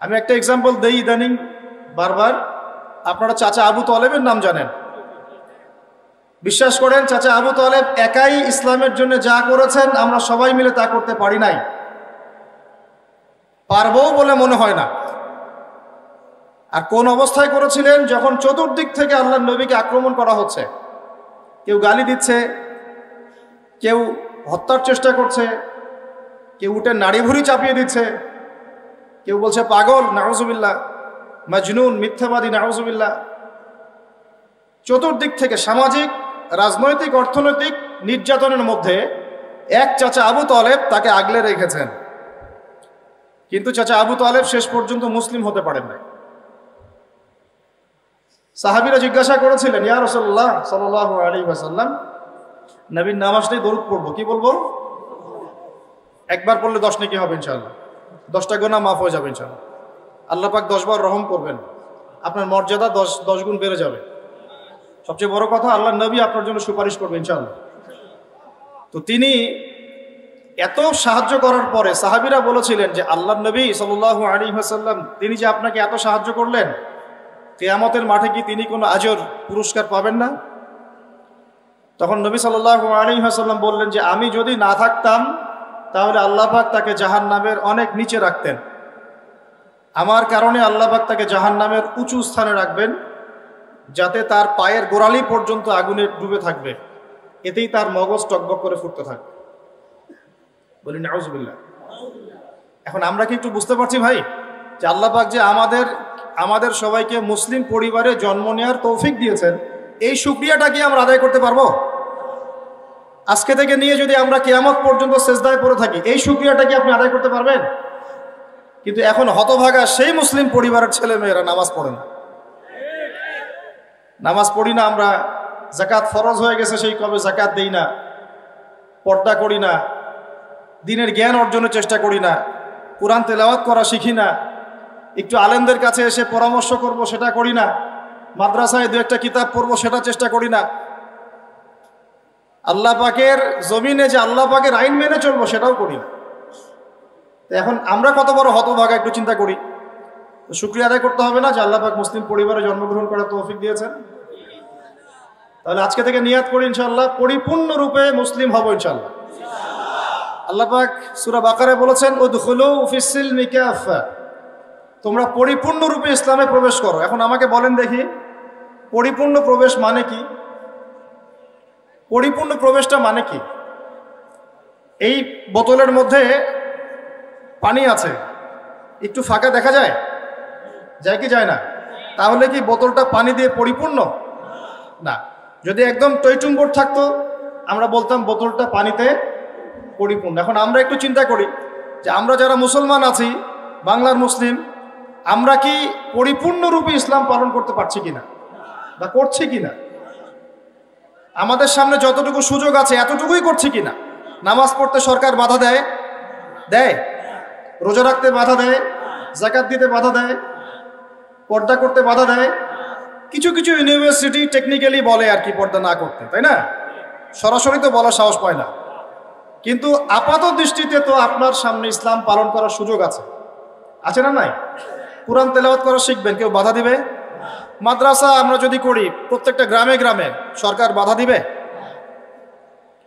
আমি একটা এক্সাম্পল দেই ইদানিং বারবার। আপনারা চাচা আবু তলেবের নাম জানেন। বিশ্বাস করেন, চাচা আবু তলেব একাই ইসলামের জন্য যা করেছেন আমরা সবাই মিলে তা করতে পারি নাই, পারবো বলে মনে হয় না। আর কোন অবস্থায় করেছিলেন? যখন চতুর্দিক থেকে আল্লাহর নবীকে আক্রমণ করা হচ্ছে, কেউ গালি দিচ্ছে, কেউ হত্যার চেষ্টা করছে, কেউ উঠে নাড়ি ভুড়ি চাপিয়ে দিচ্ছে, কেউ বলছে পাগল, নাউজুবিল্লাহ, মাজনুন, মিথ্যাবাদী, নাউজুবিল্লাহ। চতুর্দিক থেকে সামাজিক, রাজনৈতিক, অর্থনৈতিক নির্যাতনের মধ্যে এক চাচা আবু তলেব তাকে আগলে রেখেছেন। কিন্তু চাচা আবু তলেব শেষ পর্যন্ত মুসলিম হতে পারেন নাই। সাহাবীরা জিজ্ঞাসা করেছিলেন, ইয়া রাসূলুল্লাহ সাল্লাল্লাহু আলাইহি ওয়াসাল্লাম, নবীর নাম আসলেই দরুদ পড়বো, কি বলবো? একবার পড়লে 10 নেকি হবে ইনশাআল্লাহ, 10টা গুনাহ মাফ হয়ে যাবে ইনশাআল্লাহ। আল্লাহ পাক 10 বার রহম করবেন, আপনার মর্যাদা 10 গুণ বেড়ে যাবে। সবচেয়ে বড় কথা, আল্লাহর নবী আপনার জন্য সুপারিশ করবেন ইনশাআল্লাহ। তো তিনি এত সাহায্য করার পরে সাহাবীরা বলেছিলেন যে আল্লাহর নবী সাল্লাল্লাহু আলাইহি ওয়াসাল্লাম তিনি যে আপনাকে এত সাহায্য করলেন, কিয়ামতের মাঠে কি তিনি কোনো আজর পুরস্কার পাবেন না? তখন নবী সাল্লাল্লাহু আলাইহি ওয়াসাল্লাম বললেন যে আমি যদি না থাকতাম তাহলে আল্লাহ পাক তাকে জাহান্নামের অনেক নিচে রাখতেন। আমার কারণে আল্লাহ পাক তাকে জাহান্নামের উঁচু স্থানে রাখবেন, যাতে তার পায়ের গোড়ালি পর্যন্ত আগুনে ডুবে থাকবে, এতেই তার মগজ টকবক করে ফুটতে থাকবে। বলি নাউজুবিল্লাহ। এখন আমরা কি একটু বুঝতে পারছি ভাই যে আল্লাহ পাক যে আমাদের সবাইকে মুসলিম পরিবারে জন্ম নেওয়ার তৌফিক দিয়েছেন, এই শুকরিয়াটা কি আমরা আদায় করতে পারবো? আজকে থেকে নিয়ে যদি আমরা কিয়ামত পর্যন্ত সেজদায় পড়ে থাকি, এই শুকরিয়াটা কি আপনি আদায় করতে পারবেন? কিন্তু এখন হতভাগা সেই মুসলিম পরিবারের ছেলে মেয়েরা নামাজ পড়ে না, নামাজ পড়ি না আমরা, যাকাত ফরজ হয়ে গেছে সেই কবে যাকাত দেই না, পর্দা করি না, দিনের জ্ঞান অর্জনের চেষ্টা করি না, কোরআন তেলাওয়াত করা শিখি না, একটু আলেমদের কাছে এসে পরামর্শ করব সেটা করি না, মাদ্রাসায় 2-1টা কিতাব পড়বো সেটা চেষ্টা করি না, আল্লাহ পাকের জমিনে যে আল্লাহ পাকের আইন মেনে চলবো সেটাও করি না। এখন আমরা কত বড় হতভাগা একটু চিন্তা করি। তো শুকরিয়া আদায় করতে হবে না যে আল্লাহ পাক মুসলিম পরিবারে জন্মগ্রহণ করার তৌফিক দিয়েছেন? তাহলে আজকে থেকে নিয়াত করি ইনশাআল্লাহ পরিপূর্ণরূপে মুসলিম হব ইনশাআল্লাহ। আল্লাহ পাক সূরা বাকারায় বলেছেন, উদখুলু ফিস সিলমি কাফা, তোমরা পরিপূর্ণরূপে ইসলামে প্রবেশ করো। এখন আমাকে বলেন দেখি, পরিপূর্ণ প্রবেশ মানে কি? পরিপূর্ণ প্রবেশটা মানে কি? এই বোতলের মধ্যে পানি আছে, একটু ফাঁকা দেখা যায়, যায় কি যায় না? তাহলে কি বোতলটা পানি দিয়ে পরিপূর্ণ? না। যদি একদম টইটুম্বর থাকতো আমরা বলতাম বোতলটা পানিতে পরিপূর্ণ। এখন আমরা একটু চিন্তা করি যে আমরা যারা মুসলমান আছি, বাংলার মুসলিম, আমরা কি পরিপূর্ণরূপে ইসলাম পালন করতে পারছি কিনা বা করছি কিনা? আমাদের সামনে যতটুকু সুযোগ আছে এতটুকুই করছি কিনা? নামাজ পড়তে সরকার বাধা দেয়, রোজা রাখতে বাধা দেয়, যাকাত দিতে বাধা দেয়, পর্দা করতে বাধা দেয়। কিছু কিছু ইউনিভার্সিটি টেকনিক্যালি বলে আর কি পর্দা না করতে, তাই না? সরাসরি তো বলার সাহস পায় না। কিন্তু আপাত দৃষ্টিতে তো আপনার সামনে ইসলাম পালন করার সুযোগ আছে না নাই? কোরআন তেলাওয়াত করা শিখবেন, কেউ বাধা দিবে? মাদ্রাসা আমরা যদি করি প্রত্যেকটা গ্রামে গ্রামে, সরকার বাধা দিবে?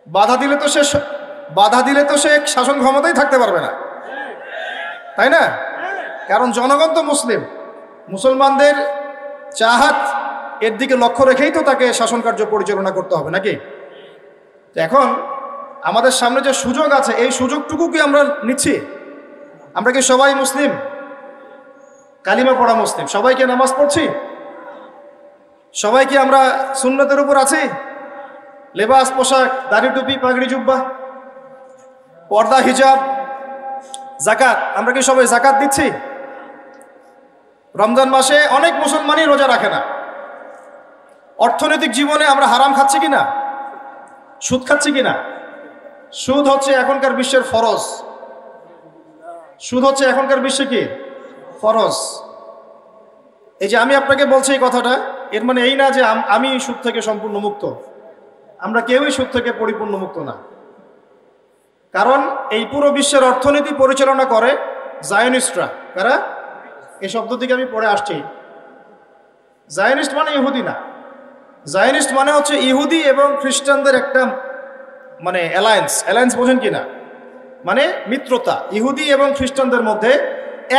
বাধা দিলে তো সে শাসন ক্ষমতায় থাকতে পারবে না, তাই না? কারণ জনগণ তো মুসলমানদের চাহাত এর দিকে লক্ষ্য রেখেই তো তাকে শাসন কার্য পরিচালনা করতে হবে, নাকি? এখন আমাদের সামনে যে সুযোগ আছে এই সুযোগটুকু কি আমরা নিচ্ছি? আমরা কি সবাই মুসলিম, কালিমা পড়া মুসলিম? সবাইকে নামাজ পড়ছি? সবাই কি আমরা সুন্নতের উপর আছি? লেবাস, পোশাক, দাড়ি, টুপি, পাগড়ি, জুব্বা, পর্দা, হিজাব, যাকাত, আমরা কি সবাই যাকাত দিচ্ছি? রমজান মাসে অনেক মুসলমানই রোজা রাখে না। অর্থনৈতিক জীবনে আমরা হারাম খাচ্ছি কিনা, সুদ খাচ্ছি কিনা? সুদ হচ্ছে এখনকার বিশ্বের ফরজ। সুদ হচ্ছে এখনকার বিশ্বে কি ফরজ। এই যে আমি আপনাকে বলছি এই কথাটা, এর মানে এই না যে আমি সুদ থেকে সম্পূর্ণ মুক্ত। আমরা কেউই সুদ থেকে পরিপূর্ণ মুক্ত না। কারণ এই পুরো বিশ্বের অর্থনীতি পরিচালনা করে জায়নিস্টরা। কারা? এই শব্দ থেকে আমি পড়ে আসছি। জায়নিস্ট মানে ইহুদি না, জায়নিস্ট মানে হচ্ছে ইহুদি এবং খ্রিস্টানদের একটা মানে অ্যালায়েন্স বোঝেন কি না, মানে মিত্রতা। ইহুদি এবং খ্রিস্টানদের মধ্যে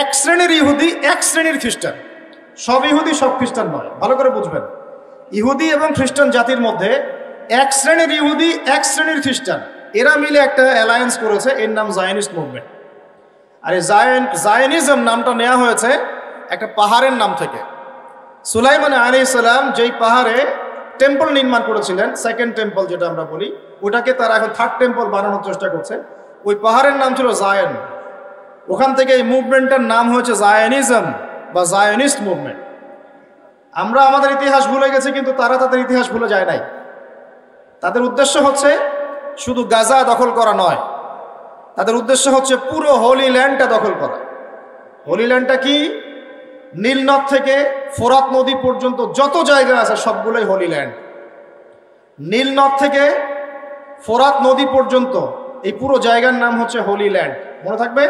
এক শ্রেণীর ইহুদি এক শ্রেণীর খ্রিস্টান, সব ইহুদি সব খ্রিস্টান নয়, ভালো করে বুঝবেন। ইহুদি এবং খ্রিস্টান জাতির মধ্যে এক শ্রেণীর ইহুদি এক শ্রেণীর খ্রিস্টান, এরা মিলে একটা অ্যালায়েন্স করেছে, এর নাম জায়নিস্ট মুভমেন্ট। আর এই জায়নিজম নামটা নেওয়া হয়েছে একটা পাহাড়ের নাম থেকে। সুলাইমান আলাইহিস সালাম যেই পাহাড়ে টেম্পল নির্মাণ করেছিলেন, সেকেন্ড টেম্পল যেটা আমরা বলি, ওটাকে তারা এখন থার্ড টেম্পল বানানোর চেষ্টা করছে। ওই পাহাড়ের নাম ছিল জায়ন, ওখান থেকে এই মুভমেন্টের নাম হয়েছে জায়নিজম বা জায়নিস্ট মুভমেন্ট। আমরা আমাদের ইতিহাস ভুলে গেছি, কিন্তু তারা তাদের ইতিহাস ভুলে যায় নাই। তাদের উদ্দেশ্য হচ্ছে শুধু গাজা দখল করা নয়, তাদের উদ্দেশ্য হচ্ছে পুরো হোলি ল্যান্ডটা দখল করা। হোলি ল্যান্ডটা কি? নীলনদ থেকে ফোরাত নদী পর্যন্ত যত জায়গা আছে সবগুলোই হোলি ল্যান্ড। নীলনদ থেকে ফোরাত নদী পর্যন্ত এই পুরো জায়গার নাম হচ্ছে হোলি ল্যান্ড। মনে থাকবে,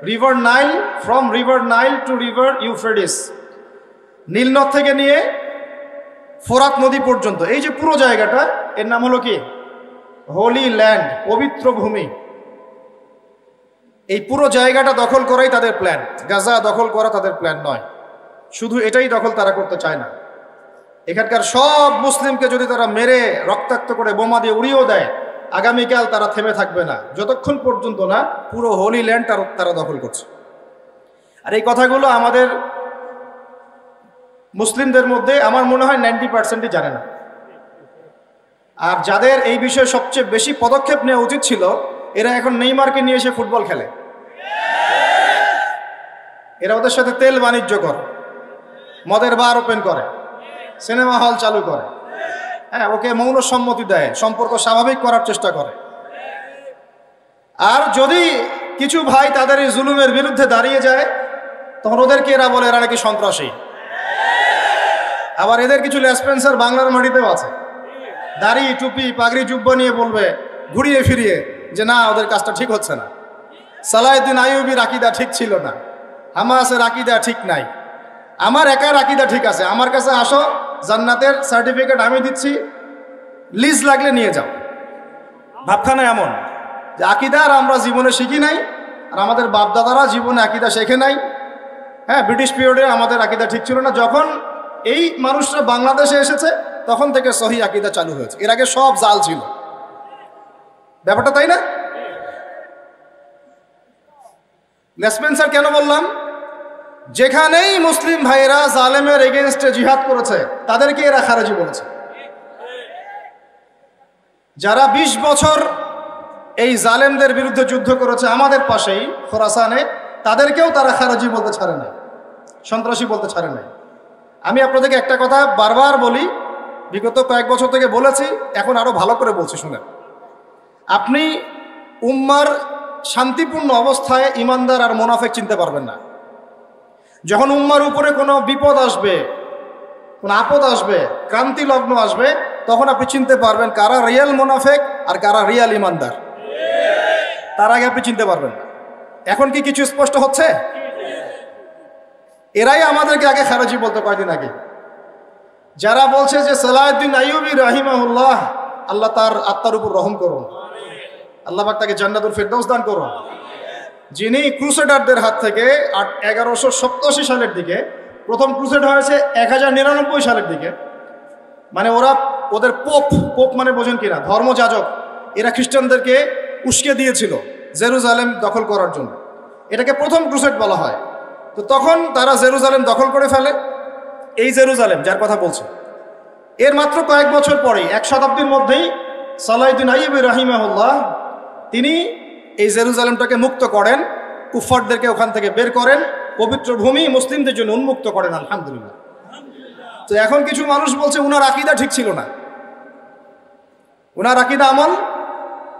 river Nile, from river Nile to river Euphrates, নীলনদ থেকে নিয়ে ফোরাত নদী পর্যন্ত এই যে পুরো জায়গাটা, এর নাম হলো কি? হোলি ল্যান্ড, পবিত্র ভূমি। এই পুরো জায়গাটা দখল করাই তাদের প্ল্যান, গাজা দখল করা তাদের প্ল্যান নয়। শুধু এটাই দখল তারা করতে চায় না, এখানকার সব মুসলিমকে যদি তারা মেরে রক্তাক্ত করে বোমা দিয়ে উড়িয়েও দেয়, আগামীকাল তারা থেমে থাকবে না যতক্ষণ পর্যন্ত না পুরো হোলি ল্যান্ড তারা দখল করছে। আর এই কথাগুলো আমাদের মুসলিমদের মধ্যে আমার মনে হয় 90%ই জানে না। আর যাদের এই বিষয়ে সবচেয়ে বেশি পদক্ষেপ নেওয়া উচিত ছিল, এরা এখন নেইমারকে নিয়ে এসে ফুটবল খেলে, এরা ওদের সাথে তেল বাণিজ্য করে, মদের বার ওপেন করে, সিনেমা হল চালু করে, হ্যাঁ, ওকে মৌন সম্মতি দেয়, সম্পর্ক স্বাভাবিক করার চেষ্টা করে। আর যদি কিছু ভাই তাদের এই জুলুমের বিরুদ্ধে দাঁড়িয়ে যায়, তখন ওদেরকে এরা বলে এরা নাকি সন্ত্রাসী। আবার এদের কিছু লেসপেন্সার বাংলার মাটিতেও আছে, দাড়ি টুপি পাগড়ি জুব্বা নিয়ে বলবে ঘুরিয়ে ফিরিয়ে যে না, ওদের কাজটা ঠিক হচ্ছে না, সালাউদ্দিন আইয়ুবীর আকীদা ঠিক ছিল না, হামাসের আকীদা ঠিক নাই, আমার একার আকীদা ঠিক আছে, আমার কাছে আসো, জান্নাতের সার্টিফিকেট আমি দিচ্ছি, লিজ লাগলে নিয়ে যাও। ভাবখানা এমন যে আকীদা আর আমরা জীবনে শিখি নাই, আর আমাদের বাপদাদারা জীবনে আকীদা শেখে নাই। হ্যাঁ, ব্রিটিশ পিরিয়ডে আমাদের আকীদা ঠিক ছিল না, যখন এই মানুষরা বাংলাদেশে এসেছে তখন থেকে সহি আকীদা চালু হয়েছে, এর আগে সব জাল ছিল। ব্যাপারটা তাই না? লেসপেন্সার কেন বললাম? যেখানেই মুসলিম ভাইরা জালেমের এগেইনস্টে জিহাদ করেছে তাদেরকে এরা খারেজি বলেছে। যারা 20 বছর এই জালেমদের বিরুদ্ধে যুদ্ধ করেছে আমাদের পাশেই খোরাসানে, তাদেরকেও তারা খারেজি বলতে ছাড়ে নাই, সন্ত্রাসী বলতে ছাড়ে নাই। আমি আপনাদেরকে একটা কথা বারবার বলি, বিগত কয়েক বছর থেকে বলেছি, এখন আরো ভালো করে বলছি, শুনেন। আপনি উম্মার শান্তিপূর্ণ অবস্থায় ইমানদার আর মুনাফিক চিনতে পারবেন না। যখন উম্মার উপরে কোনো বিপদ আসবে, কোনো আপদ আসবে, ক্রান্তি লগ্ন আসবে, তখন আপনি চিনতে পারবেন কারা রিয়েল মুনাফিক আর কারা রিয়েল ইমানদার। তার আগে আপনি চিনতে পারবেন না। এখন কি কিছু স্পষ্ট হচ্ছে? এরাই আমাদেরকে আগে খারেজি বলতে, কয়দিন আগে যারা বলছে যে সালাউদ্দিন আইয়ুবী রাহিমাহুল্লাহ, আল্লাহ তার আত্মার উপর রহম করুন, আল্লাহ পাক তাকে জান্নাতুল ফেরদাউস দান করুন, যিনি ক্রুসেডারদের হাত থেকে 1187 সালের দিকে, প্রথম ক্রুসেড হয়েছে 1099 সালের দিকে, মানে ওদের পোপ মানে বোঝেন কিনা, ধর্মযাজক, এরা খ্রিস্টানদেরকে উস্কে দিয়েছিল জেরুজালেম দখল করার জন্য, এটাকে প্রথম ক্রুসেড বলা হয়। তো তখন তারা জেরুজালেম দখল করে ফেলে, এই জেরুজালেম যার কথা বলছে, এর মাত্র কয়েক বছর পরেই, 1 শতাব্দীর মধ্যেই সালাউদ্দিন আইয়ুবী রাহিমাহুল্লাহ তিনি এই জেরুজালেমটাকে মুক্ত করেন, কুফফারদেরকে ওখান থেকে বের করেন, পবিত্র ভূমি মুসলিমদের জন্য উন্মুক্ত করেন, আলহামদুলিল্লাহ। তো এখন কিছু মানুষ বলছে উনার আকীদা ঠিক ছিল না, উনার আকীদা আমল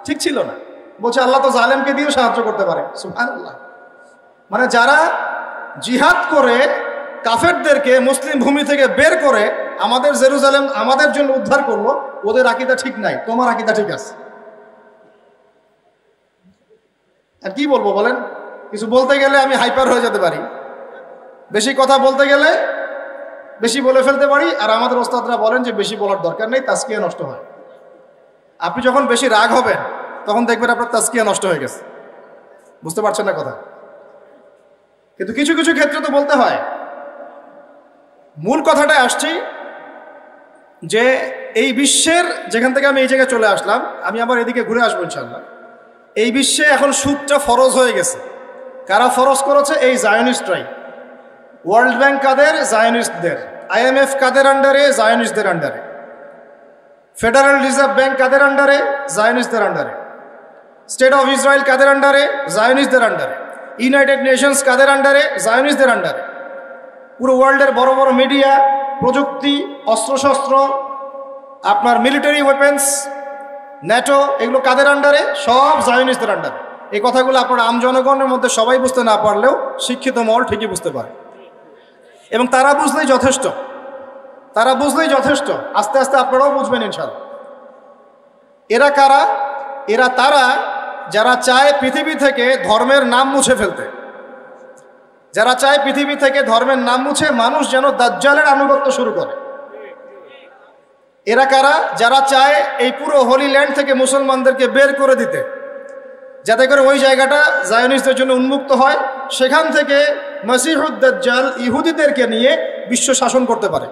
ঠিক ছিল না, বলছে আল্লাহ তো জালেমকে দিয়েও সাহায্য করতে পারে, সুবহানাল্লাহ। মানে যারা জিহাদ করে কাফেরদেরকে মুসলিম ভূমি থেকে বের করে আমাদের জেরুজালেম আমাদের জন্য উদ্ধার করলো, ওদের আকীদা ঠিক নাই, তোমার আকীদা ঠিক আছে। আর কি বলবো বলেন? কিছু বলতে গেলে আমি হাইপার হয়ে যেতে পারি, বেশি কথা বলতে গেলে বেশি বলে ফেলতে পারি, আর আমাদের ওস্তাদরা বলেন যে বেশি বলার দরকার নেই, তাজকিয়া নষ্ট হয়। আপনি যখন বেশি রাগ হবেন তখন দেখবেন আপনার তাজকিয়া নষ্ট হয়ে গেছে। বুঝতে পারছেন না কথা? কিন্তু কিছু কিছু ক্ষেত্রে তো বলতে হয়। মূল কথাটা আসছি যে এই বিশ্বের, যেখান থেকে আমি এই জায়গায় চলে আসলাম, আমি আবার এদিকে ঘুরে আসবো ইনশাল্লাহ। এই বিশ্বে এখন সুদটা ফরজ হয়ে গেছে। কারা ফরজ করেছে? এই জায়নিস্টরাই। ওয়ার্ল্ড ব্যাংক কাদের? জায়নিস্টদের। IMF কাদের আন্ডারে? জায়নিস্টদের আন্ডারে। ফেডারেল রিজার্ভ ব্যাংক কাদের আন্ডারে? জায়নিস্টদের আন্ডারে। স্টেট অফ ইসরায়েল কাদের আন্ডারে? জায়নিস্টদের আন্ডারে। ইউনাইটেড নেশনস কাদের আন্ডারে? জায়নিস্টদের আন্ডারে। পুরো ওয়ার্ল্ডের বড় বড় মিডিয়া, প্রযুক্তি, অস্ত্রশস্ত্র, আপনার মিলিটারি ওয়েপেন্স, ন্যাটো, এগুলো কাদের আন্ডারে? সব জায়নিস্টদের আন্ডারে। এই কথাগুলো আপনার আম জনগণের মধ্যে সবাই বুঝতে না পারলেও শিক্ষিত মহল ঠিকই বুঝতে পারে, এবং তারা বুঝলেই যথেষ্ট। তারা বুঝলেই যথেষ্ট। আস্তে আস্তে আপনারাও বুঝবেন ইনশাআল্লাহ। এরা কারা? এরা তারা যারা চায় পৃথিবী থেকে ধর্মের নাম মুছে ফেলতে, যারা চায় পৃথিবী থেকে ধর্মের নাম মুছে মানুষ যেন দাজ্জালের আনুগত্য শুরু করে। এরা কারা? যারা চায় এই পুরো হোলি ল্যান্ড থেকে মুসলমানদেরকে বের করে দিতে, যাতে করে ওই জায়গাটা জায়নিস্টদের জন্য উন্মুক্ত হয়, সেখান থেকে মসিহুদ দাজ্জাল ইহুদিদেরকে নিয়ে বিশ্ব শাসন করতে পারে।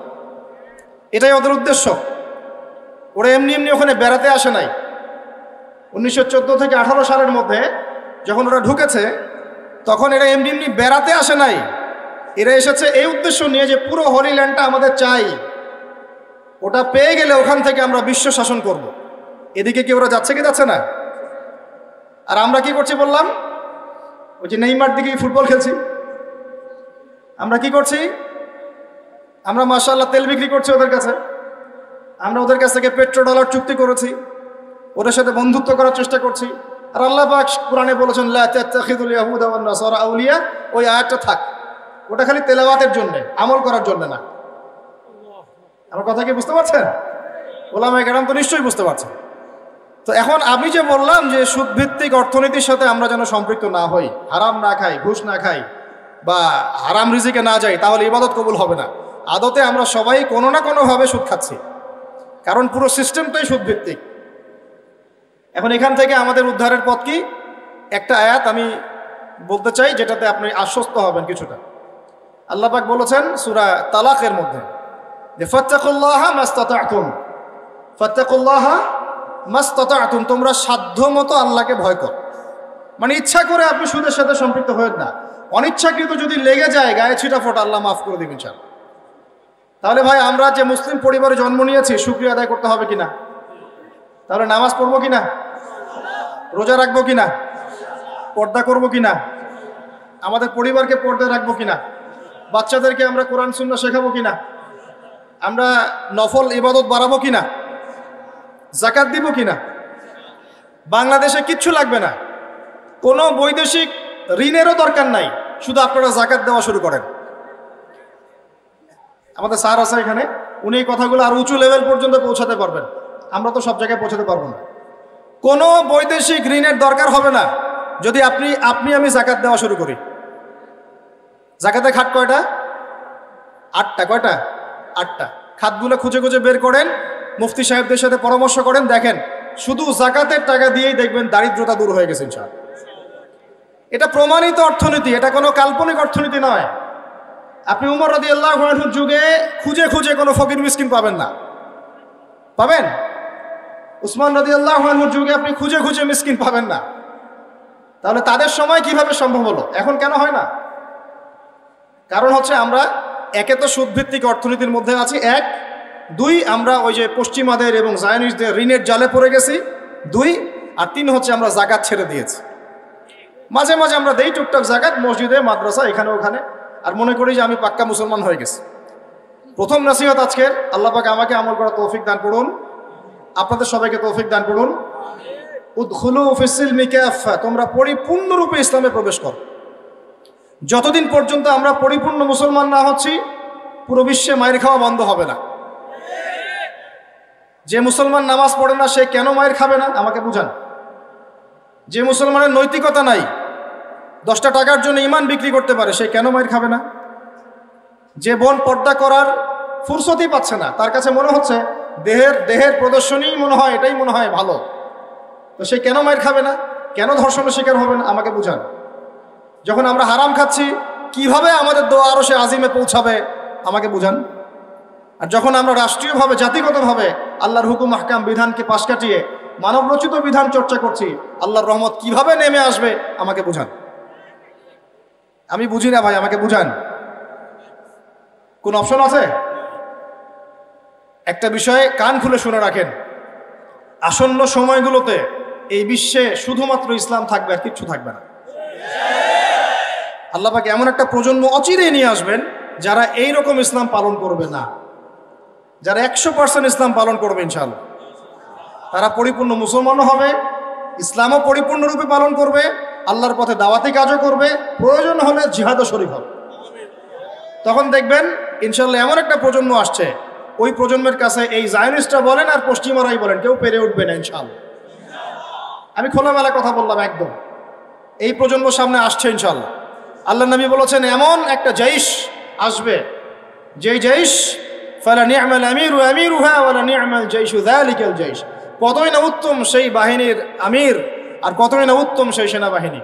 এটাই ওদের উদ্দেশ্য। ওরা এমনি এমনি ওখানে বেড়াতে আসে নাই। 1914 থেকে 18 সালের মধ্যে যখন ওরা ঢুকেছে, তখন এরা এমনি এমনি বেড়াতে আসে নাই। এরা এসেছে এই উদ্দেশ্য নিয়ে যে পুরো হোলি ল্যান্ডটা আমাদের চাই, ওটা পেয়ে গেলে ওখান থেকে আমরা বিশ্ব শাসন করব। এদিকে কি ওরা যাচ্ছে কি যাচ্ছে না? আর আমরা কি করছি বললাম? ওই যে নেইমার দিকে ফুটবল খেলছি। আমরা কি করছি? আমরা মাশাআল্লাহ তেল বিক্রি করছি ওদের কাছে। আমরা ওদের কাছ থেকে পেট্রো ডলার চুক্তি করেছি, ওদের সাথে বন্ধুত্ব করার চেষ্টা করছি। আর আল্লাহ পাক কোরআনে বলেছেন লা তাত্তাখিযুল ইয়াহুদা ওয়ান নাসারা আউলিয়া, ওই আয়াতটা থাক। ওটা খালি তেলাওয়াতের জন্য, আমল করার জন্য না। আমার কথা কি বুঝতে পারছেন? ওলামায়ে কেরাম তো নিশ্চয়ই বুঝতে পারছেন। তো এখন আমি যে বললাম যে সুদভিত্তিক অর্থনীতির সাথে আমরা যেন সম্পৃক্ত না হই, হারাম না খাই, ঘুষ না খাই, বা হারাম রিজিকে না যাই, তাহলে ইবাদত কবুল হবে না। আদতে আমরা সবাই কোনো না কোনোভাবে সুদ খাচ্ছি, কারণ পুরো সিস্টেমটাই সুদভিত্তিক। এখন এখান থেকে আমাদের উদ্ধারের পথ কি? একটা আয়াত আমি বলতে চাই, যেটাতে আপনি আশ্বস্ত হবেন কিছুটা। আল্লাহ পাক বলেছেন সূরা তালাকের মধ্যে যে ফাত্তাকুল্লাহা মাস্তাতা'তুম, ফাত্তাকুল্লাহা মাস্তাতা'তুম, তোমরা সাধ্যমতো আল্লাহকে ভয় করো। মানে ইচ্ছা করে আপনি সুদের সাথে সম্পৃক্ত হয়েন না। অনিচ্ছাকৃত যদি লেগে যায় গায়ে ছিটাফোঁটা, আল্লাহ মাফ করে দিবেন ইনশাআল্লাহ। তাহলে ভাই আমরা যে মুসলিম পরিবারে জন্ম নিয়েছি, শুকরিয়া আদায় করতে হবে কিনা? তাহলে নামাজ পড়বো কিনা? রোজা রাখবো কিনা? পর্দা করবো কিনা? আমাদের পরিবারকে পর্দা রাখবো কিনা? বাচ্চাদেরকে আমরা কোরআন সুন্নাহ শেখাবো কিনা? আমরা নফল ইবাদত বাড়াবো কিনা? যাকাত দিব কিনা? বাংলাদেশে কিচ্ছু লাগবে না, কোনো বৈদেশিক ঋণেরও দরকার নাই, শুধু আপনারা যাকাত দেওয়া শুরু করেন। আমাদের স্যার আছে এখানে, উনি এই কথাগুলো আর উঁচু লেভেল পর্যন্ত পৌঁছাতে পারবেন। আমরা তো সব জায়গায় পৌঁছাতে পারবো না। কোনো বৈদেশিক ঋণের দরকার হবে না যদি আমি যাকাত দেওয়া শুরু করি। যাকাতের খাত কয়টা? 8টা। কয়টা? 8টা। খাতগুলো খুঁজে খুঁজে বের করেন, মুফতি সাহেবদের সাথে পরামর্শ করেন, দেখেন শুধু যাকাতের টাকা দিয়েই দেখবেন দারিদ্রতা দূর হয়ে গেছে ইনশাআল্লাহ। এটা প্রমাণিত অর্থনীতি, এটা কোনো কাল্পনিক অর্থনীতি নয়। আপনি উমর রাদিয়াল্লাহু আনহুর যুগে খুঁজে খুঁজে কোনো ফকির মিসকিন পাবেন না। পাবেন? উসমান রাদিয়াল্লাহু আনহুর যুগে আপনি খুঁজে খুঁজে মিসকিন পাবেন না। তাহলে তাদের সময় কিভাবে সম্ভব হলো, এখন কেন হয় না? কারণ হচ্ছে আমরা একে তো সুদভিত্তিক অর্থনীতির মধ্যে আছি, 1, 2 আমরা ওই যে পশ্চিমাদের এবং জায়নিস্টদের ঋণের জালে পড়ে গেছি, 2, আর 3 হচ্ছে আমরা যাকাত ছেড়ে দিয়েছি। মাঝে মাঝে আমরা দেই টুকটাক যাকাত মসজিদে, মাদ্রাসা, এখানে ওখানে, আর মনে করি যে আমি পাক্কা মুসলমান হয়ে গেছি। প্রথম নসিহত আজকের, আল্লাহ পাক আমাকে আমল করার তৌফিক দান করুন, আপনাদের সবাইকে তৌফিক দান করুন। উদখুলু ফিস-সিলমি কাফা, তোমরা পরিপূর্ণরূপে ইসলামে প্রবেশ করো। যতদিন পর্যন্ত আমরা পরিপূর্ণ মুসলমান না হচ্ছি, পুরো বিশ্বে মায়ের খাওয়া বন্ধ হবে না। যে মুসলমান নামাজ পড়ে না সে কেন মায়ের খাবে না আমাকে বুঝান। যে মুসলমানের নৈতিকতা নাই, 10টা টাকার জন্য ইমান বিক্রি করতে পারে, সে কেন মায়ের খাবে না? যে বোন পর্দা করার ফুরসতই পাচ্ছে না, তার কাছে মনে হচ্ছে দেহের প্রদর্শনীই মনে হয়, এটাই মনে হয় ভালো, তো সে কেন মায়ের খাবে না, কেন ধর্ষণের শিকার হবে না? আমাকে বুঝান। যখন আমরা হারাম খাচ্ছি, কিভাবে আমাদের দোয়া আরো সে আজিমে পৌঁছাবে, আমাকে বুঝান। আর যখন আমরা রাষ্ট্রীয়ভাবে, জাতিগতভাবে আল্লাহর হুকুম আহকাম বিধানকে পাশ কাটিয়ে মানবরচিত বিধান চর্চা করছি, আল্লাহর রহমত কিভাবে নেমে আসবে, আমাকে বুঝান। আমি বুঝি না ভাই, আমাকে বুঝান। কোন অপশন আছে? একটা বিষয়ে কান খুলে শুনে রাখেন, আসন্ন সময়গুলোতে এই বিশ্বে শুধুমাত্র ইসলাম থাকবে, আর কিচ্ছু থাকবে না। আল্লাহ পাক এমন একটা প্রজন্ম অচিরেই নিয়ে আসবেন যারা এই রকম ইসলাম পালন করবে না, যারা 100% ইসলাম পালন করবে ইনশাআল্লাহ। তারা পরিপূর্ণ মুসলমানও হবে, ইসলামও পরিপূর্ণরূপে পালন করবে, আল্লাহর পথে দাওয়াতি কাজও করবে, প্রয়োজন হলে জিহাদও শরীক হবে। তখন দেখবেন ইনশাআল্লাহ এমন একটা প্রজন্ম আসছে, ওই প্রজন্মের কাছে এই জায়নিস্টরা বলেন আর পশ্চিমারাই বলেন, কেউ পেরে উঠবে না ইনশাআল্লাহ। আমি খোলামেলা কথা বললাম একদম, এই প্রজন্ম সামনে আসছে ইনশাআল্লাহ। আল্লাহ নবী বলেছেন এমন একটা জৈশ আসবে, যেই জৈশ ফালা নি'মাল আমিরু আমিরুহা ওয়ালা নি'মাল জাইশু যালিকাল জাইশ, কতই না উত্তম সেই বাহিনীর আমির আর কতই না উত্তম সেই সেনাবাহিনী।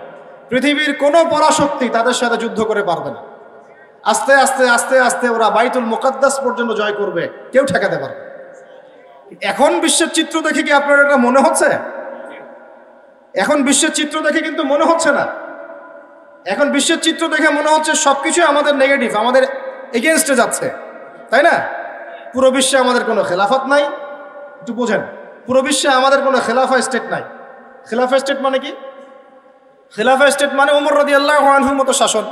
পৃথিবীর কোনো পরাশক্তি তাদের সাথে যুদ্ধ করে পারবে না। আস্তে আস্তে আস্তে আস্তে ওরা বাইতুল মুকাদ্দাস পর্যন্ত জয় করবে, কেউ ঠেকাতে পারবে। এখন বিশ্বের চিত্র দেখে কি আপনার এটা মনে হচ্ছে? এখন বিশ্বের চিত্র দেখে কিন্তু মনে হচ্ছে না। এখন বিশ্বের চিত্র দেখে মনে হচ্ছে সবকিছু আমাদের নেগেটিভ, আমাদের এগেনস্টে যাচ্ছে, তাই না? পুরো বিশ্বে আমাদের কোনো খেলাফত নাই, একটু বোঝেন। পুরো বিশ্বে আমাদের কোনো খেলাফা স্টেট নাই। খেলাফা স্টেট মানে কি? খেলাফা স্টেট মানে ওমর রাদিয়াল্লাহু আনহুর মতো শাসন,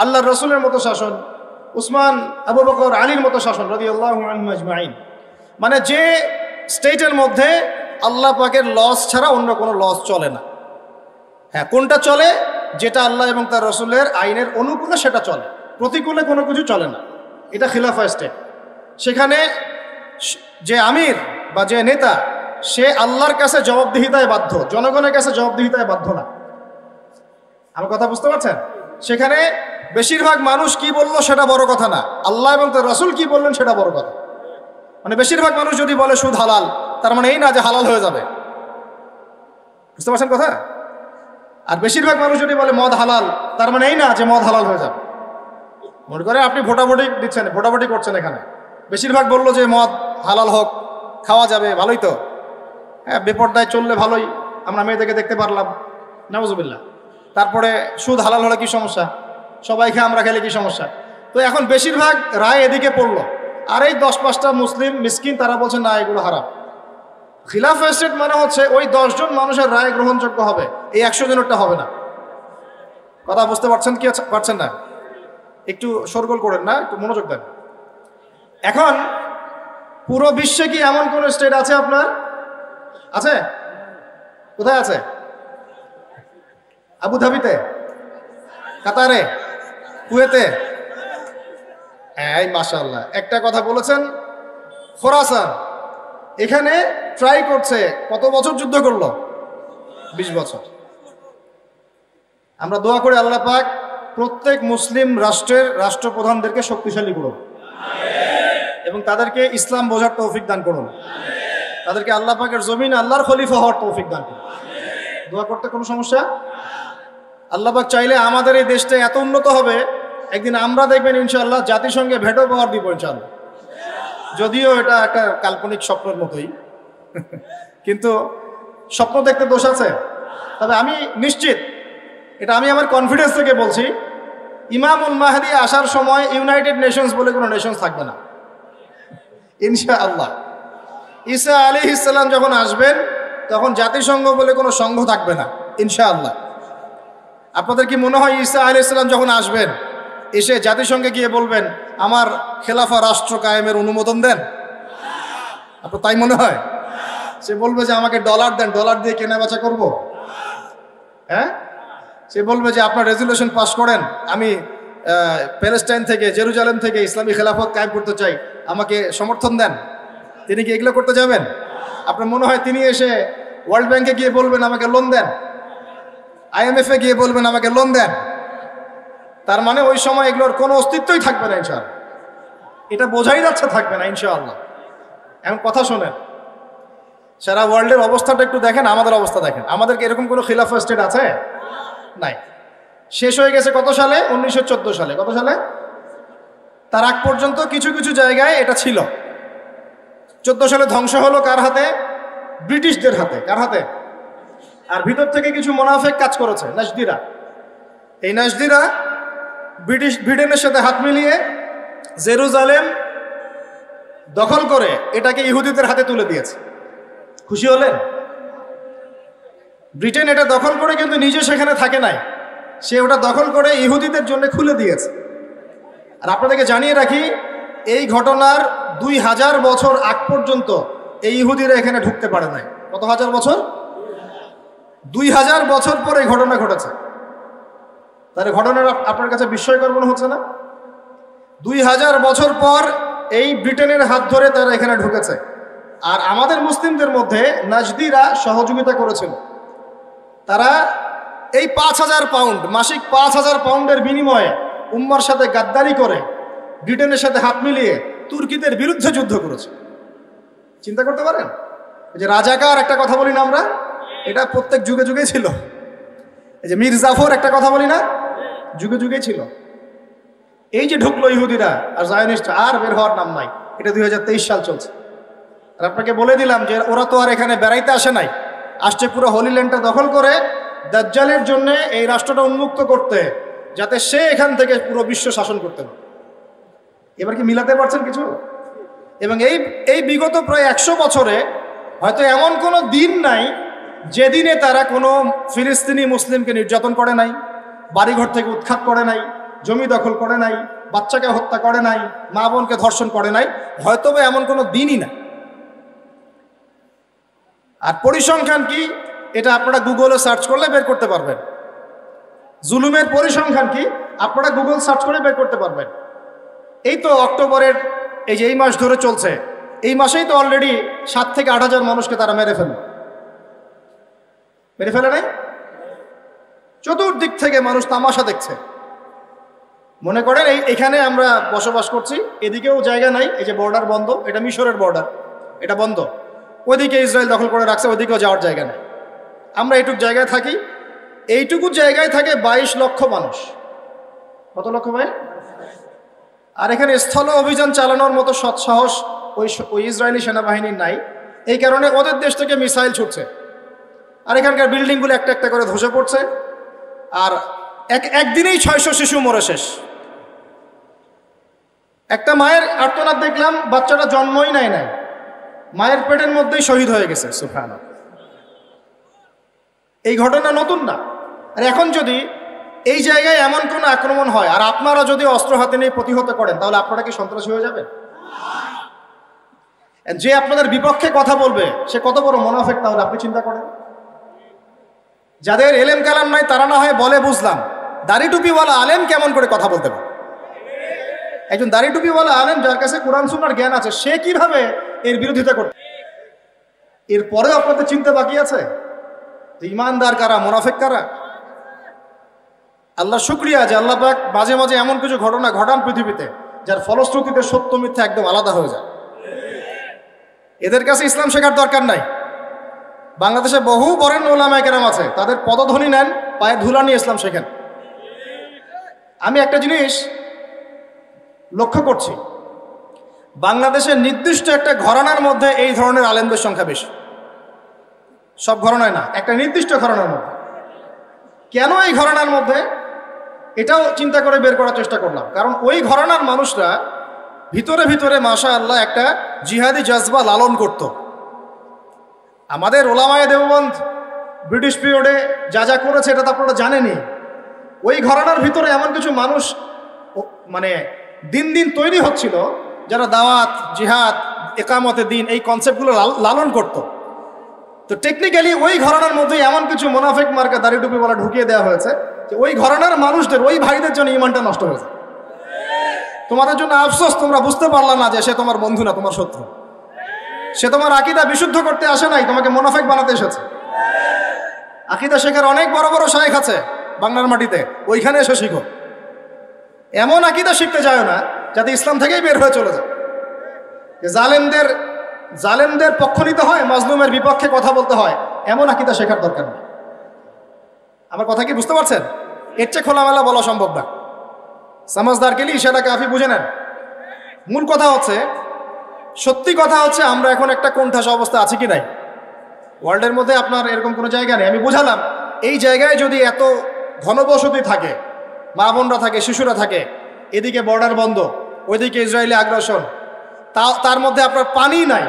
আল্লাহর রাসূলের মতো শাসন, উসমান আবু বকর আলীর মতো শাসন রাদিয়াল্লাহু আনহুম আজমাইন। মানে যে স্টেটের মধ্যে আল্লাহ পাকের লস ছাড়া অন্য কোনো লস চলে না। হ্যাঁ, কোনটা চলে? যেটা আল্লাহ এবং তার রাসূলের আইনের অনুকূলে সেটা চলে, প্রতিকূলে কোনো কিছু চলে না। এটা খিলাফা স্টেট। সেখানে যে আমির বা যে নেতা, সে আল্লাহর কাছে জবাবদিহিতায় বাধ্য, জনগণের কাছে জবাবদিহিতায় বাধ্য না। আমার কথা বুঝতে পারছেন? সেখানে বেশিরভাগ মানুষ কি বললো সেটা বড় কথা না, আল্লাহ এবং তার রাসূল কি বললেন সেটা বড় কথা। মানে বেশিরভাগ মানুষ যদি বলে সুদ হালাল, তার মানে এই না যে হালাল হয়ে যাবে। বুঝতে পারছেন কথা? আর বেশিরভাগ মানুষ যদি বলে মদ হালাল, তার মানে এই না যে মদ হালাল হয়ে যাবে। মনে করে আপনি ভোটাভুটি দিচ্ছেন, ভোটাভুটি করছেন, এখানে বেশিরভাগ বললো যে মদ হালাল হোক, খাওয়া যাবে, ভালোই তো। হ্যাঁ, বেপর্দায় চললে ভালোই, আমরা মেয়েদেরকে দেখতে পারলাম, নাউজুবিল্লাহ। তারপরে সুদ হালাল হলে কি সমস্যা, সবাই খেয়ে আমরা খেলে কি সমস্যা? তো এখন বেশিরভাগ রায় এদিকে পড়লো, আর এই 10-5টা মুসলিম মিসকিন তারা বলছে না এগুলো হারাম। খিলাফা স্টেট মানে হচ্ছে ওই 10 জন মানুষের রায় গ্রহণযোগ্য হবে, এই 100 জনেরটা হবে না। কথা বুঝতে পারছেন কি পারছেন না? একটু শোরগোল করেন না, একটু মনোযোগ দেন। এখন পুরো বিশ্বে কি এমন কোন স্টেট আছে আপনার? আছে? কোথায় আছে? আবুধাবিতে, কাতারে, কুয়েতে? এই মাশাআল্লাহ, একটা কথা বলেছেন। খোরাসান, এখানে ট্রাই করছে, কত বছর যুদ্ধ করলো? 20 বছর। আমরা দোয়া করি আল্লাহ পাক প্রত্যেক মুসলিম রাষ্ট্রের রাষ্ট্রপ্রধানদেরকে শক্তিশালী করুন এবং তাদেরকে ইসলাম বোঝার তৌফিক দান করুন, তাদেরকে আল্লাহ পাকের জমিন আল্লাহর খলিফা হওয়ার তৌফিক দান করুন। দোয়া করতে কোনো সমস্যা? আল্লাহ পাক চাইলে আমাদের এই দেশটা এত উন্নত হবে, একদিন আমরা দেখবেন ইনশাআল্লাহ জাতিসংঘে ভেটো পাওয়ার দিব ইনশাআল্লাহ। যদিও এটা একটা কাল্পনিক স্বপ্নের মতোই, কিন্তু স্বপ্ন দেখতে দোষ আছে। তবে আমি নিশ্চিত, এটা আমি আমার কনফিডেন্স থেকে বলছি, ইমামুল মাহদি আসার সময় ইউনাইটেড নেশনস বলে কোনো নেশনস থাকবে না ইনশাআল্লাহ। ঈসা আলাইহিস সালাম যখন আসবেন তখন জাতিসংঘ বলে কোনো সংঘ থাকবে না ইনশাআল্লাহ। আপনাদের কি মনে হয় ঈসা আলাইহিস সালাম যখন আসবেন, এসে জাতিসংঘে গিয়ে বলবেন আমার খেলাফা রাষ্ট্র কায়েমের অনুমোদন দেন? আপনার তাই মনে হয়? সে বলবে যে আমাকে ডলার দেন, ডলার দিয়ে কেনা বেচা করবো? হ্যাঁ, সে বলবে যে আপনার রেজুলেশন পাস করেন, আমি প্যালেস্টাইন থেকে, জেরুজালেম থেকে ইসলামী খেলাফত কায়েম করতে চাই, আমাকে সমর্থন দেন। তিনি কি এগুলো করতে যাবেন? আপনার মনে হয় তিনি এসে ওয়ার্ল্ড ব্যাংকে গিয়ে বলবেন আমাকে লোন দেন, IMF-এ গিয়ে বলবেন আমাকে লোন দেন? তার মানে ওই সময় এগুলোর কোনো অস্তিত্বই থাকবে না ইনশাআল্লাহ। এটা বোঝাই যাচ্ছে থাকবে না ইনশাআল্লাহ। এখন কথা শোনেন, সারা ওয়ার্ল্ডের অবস্থাটা একটু দেখেন, আমাদের অবস্থা দেখেন। আমাদেরকে এরকম কোনো খিলাফা স্টেট আছে? নাই। শেষ হয়ে গেছে কত সালে? 1914 সালে। কত সালে? তার আগ পর্যন্ত কিছু কিছু জায়গায় এটা ছিল। 14 সালে ধ্বংস হলো কার হাতে? ব্রিটিশদের হাতে। কার হাতে? আর ভিতর থেকে কিছু মুনাফিক কাজ করেছে, নাজদিরা। এই নাজদিরা ব্রিটেনের সাথে হাত মিলিয়ে জেরুজালেম দখল করে এটাকে ইহুদিদের হাতে তুলে দিয়েছে। খুশি হলেন? ব্রিটেন এটা দখল করে কিন্তু নিজে সেখানে থাকে নাই, সে ওটা দখল করে ইহুদিদের জন্য খুলে দিয়েছে। আর আপনাদেরকে জানিয়ে রাখি, এই ঘটনার 2000 বছর আগ পর্যন্ত এই ইহুদিরা এখানে ঢুকতে পারে নাই। কত হাজার বছর? 2000 বছর পর এই ঘটনা ঘটেছে। তাহলে ঘটনার আপনার কাছে বিস্ময়কর মনে হচ্ছে না? 2000 বছর পর এই ব্রিটেনের হাত ধরে তারা এখানে ঢুকেছে। আর আমাদের মুসলিমদের মধ্যে নাজদিরা সহযোগিতা করেছিল। তারা এই 5000 পাউন্ড, মাসিক 5000 পাউন্ডের বিনিময়ে উম্মার সাথে গাদ্দারি করে ব্রিটেনের সাথে হাত মিলিয়ে তুর্কিদের বিরুদ্ধে যুদ্ধ করেছে। চিন্তা করতে পারেন? এই যে রাজাকার একটা কথা বলি না আমরা, এটা প্রত্যেক যুগে যুগেই ছিল। এই যে মীর জাফর একটা কথা বলি না, যুগে যুগেই ছিল। এই যে ঢুকলো ইহুদিরা আর জায়নিস্ট, আর বের হওয়ার নাম নাই। এটা 2023 সাল চলছে। আর আপনাকে বলে দিলাম যে ওরা তো আর এখানে বেড়াইতে আসে নাই, আসছে পুরো হোলি ল্যান্ডটা দখল করে দাজ্জালের জন্য এই রাষ্ট্রটা উন্মুক্ত করতে, যাতে সে এখান থেকে পুরো বিশ্ব শাসন করতে পারে। এবার কি মিলাতে পারছেন কিছু? এবং এই বিগত প্রায় 100 বছরে হয়তো এমন কোনো দিন নাই যেদিনে তারা কোনো ফিলিস্তিনি মুসলিমকে নির্যাতন করে নাই, বাড়িঘর থেকে উৎখাত করে নাই, জমি দখল করে নাই, বাচ্চাকে হত্যা করে নাই, মা বোনকে ধর্ষণ করে নাই। হয়তো বা এমন কোনো দিনই না। আর পরিসংখ্যান কি, এটা আপনারা গুগলে সার্চ করলে বের করতে পারবেন। জুলুমের পরিসংখ্যান কি, আপনারা গুগল সার্চ করে বের করতে পারবেন। এই তো অক্টোবরের এই যে এই মাস ধরে চলছে, এই মাসেই তো অলরেডি 7 থেকে 8 হাজার মানুষকে তারা মেরে ফেলে নাই? চতুর্দিক থেকে মানুষ তামাশা দেখছে। মনে করেন এখানে আমরা বসবাস করছি, এদিকেও জায়গা নাই, এই যে বর্ডার বন্ধ, এটা মিশরের বর্ডার, এটা বন্ধ। ওইদিকে ইসরায়েল দখল করে রাখছে, ওইদিকেও যাওয়ার জায়গা নেই। আমরা এইটুকু জায়গায় থাকি, এইটুকু জায়গায় থাকে 22 লক্ষ মানুষ। কত লক্ষ ভাই? আর এখানে স্থল অভিযান চালানোর মতো সৎসাহস ওই ইসরায়েলি সেনাবাহিনীর নাই। এই কারণে ওদের দেশ থেকে মিসাইল ছুটছে, আর এখানকার বিল্ডিংগুলো একটা একটা করে ধসে পড়ছে। আর একদিনেই 600 শিশু মরে শেষ। একটা মায়ের আর্তনাদ দেখলাম, বাচ্চাটা জন্মই নাই, মায়ের পেটের মধ্যেই শহীদ হয়ে গেছে। সুবহানাল্লাহ। এই ঘটনা নতুন না। আর এখন যদি এই জায়গায় এমন কোনো আক্রমণ হয় আর আপনারা যদি অস্ত্র হাতে নিয়ে প্রতিহত করেন, তাহলে আপনারা কি সন্ত্রাসী হয়ে যাবেন? যে আপনাদের বিপক্ষে কথা বলবে সে কত বড় মুনাফিক, তাহলে আপনি চিন্তা করেন। যাদের এলেম কালাম নাই তারা না হয় বলে বুঝলাম, দাড়ি টুপিওয়ালা আলেম কেমন করে কথা বলতে পারে? একজন দাড়ি টুপিওয়ালা আলেম যার কাছে কোরআন সুন্নাহর জ্ঞান আছে, সে কিভাবে এর বিরোধিতা করতে? এরপরে আপনাদের চিন্তা বাকি আছে যে ইমানদার কারা, মুনাফিক কারা। আল্লাহ শুকরিয়া যে আল্লাহ পাক মাঝে মাঝে এমন কিছু ঘটনা ঘটান পৃথিবীতে যার ফলশ্রুতিতে সত্য মিথ্যা একদম আলাদা হয়ে যায়। এদের কাছে ইসলাম শেখার দরকার নাই। বাংলাদেশে বহু বরেণ্য উলামায়ে কেরাম আছে, তাদের পদধ্বনি নেন, পায়ের ধুলা নিয়ে ইসলাম শেখেন। আমি একটা জিনিস লক্ষ্য করছি, বাংলাদেশের নির্দিষ্ট একটা ঘরানার মধ্যে এই ধরনের আলেমদের সংখ্যা বেশি। সব ঘরানায় না, একটা নির্দিষ্ট ঘরানার মধ্যে। কেন এই ঘরানার মধ্যে, এটাও চিন্তা করে বের করার চেষ্টা করলাম। কারণ ওই ঘরানার মানুষরা ভিতরে ভিতরে মাশাআল্লাহ একটা জিহাদি জজবা লালন করত। আমাদের ওলামায়ে দেওবন্দ ব্রিটিশ পিরিয়ডে যা যা করেছে এটা তো আপনারা জানেনই। ওই ঘরানার ভিতরে এমন কিছু মানুষ মানে দিন দিন তৈরি হচ্ছিল যারা দাওয়াত, জিহাদ, একামতে দিন এই কনসেপ্টগুলো লালন করত। তো টেকনিক্যালি ওই ঘরানার মধ্যেই এমন কিছু মুনাফিক মার্কা দাড়ি টুপি বলা ঢুকিয়ে দেওয়া হয়েছে যে ওই ঘরানার মানুষদের, ওই ভাইদের জন্য ইমানটা নষ্ট হয়েছে। তোমাদের জন্য আফসোস, তোমরা বুঝতে পারলা না যে সে তোমার বন্ধু না, তোমার শত্রু। সে তোমার আকীদা বিশুদ্ধ করতে আসে নাই, তোমাকে মুনাফিক বানাতে এসেছে। আকীদা শেখার অনেক বড় বড় শায়েখ আছে বাংলার মাটিতে, ওইখানে এসে শিখো। এমন আকীদা শিখতে যায় না যাতে ইসলাম থেকেই বের হয়ে চলে যায়। জালেমদের পক্ষ নিতে হয়, মাজলুমের বিপক্ষে কথা বলতে হয়, এমন আকীদা শেখার দরকার নেই। আমার কথা কি বুঝতে পারছেন? এর চেয়ে খোলামেলা বলা সম্ভব না। সমাজদার কেলি ইশারা কাফি, বুঝে নেন। মূল কথা হচ্ছে, সত্যি কথা হচ্ছে, আমরা এখন একটা কোণঠাসা অবস্থা আছি কি নাই? ওয়ার্ল্ডের মধ্যে আপনার এরকম কোনো জায়গা নেই। আমি বুঝালাম, এই জায়গায় যদি এত ঘনবসতি থাকে, মা বোনরা থাকে, শিশুরা থাকে, এদিকে বর্ডার বন্ধ, ওইদিকে ইসরায়েলি আগ্রাসন, তার মধ্যে আপনার পানি নাই,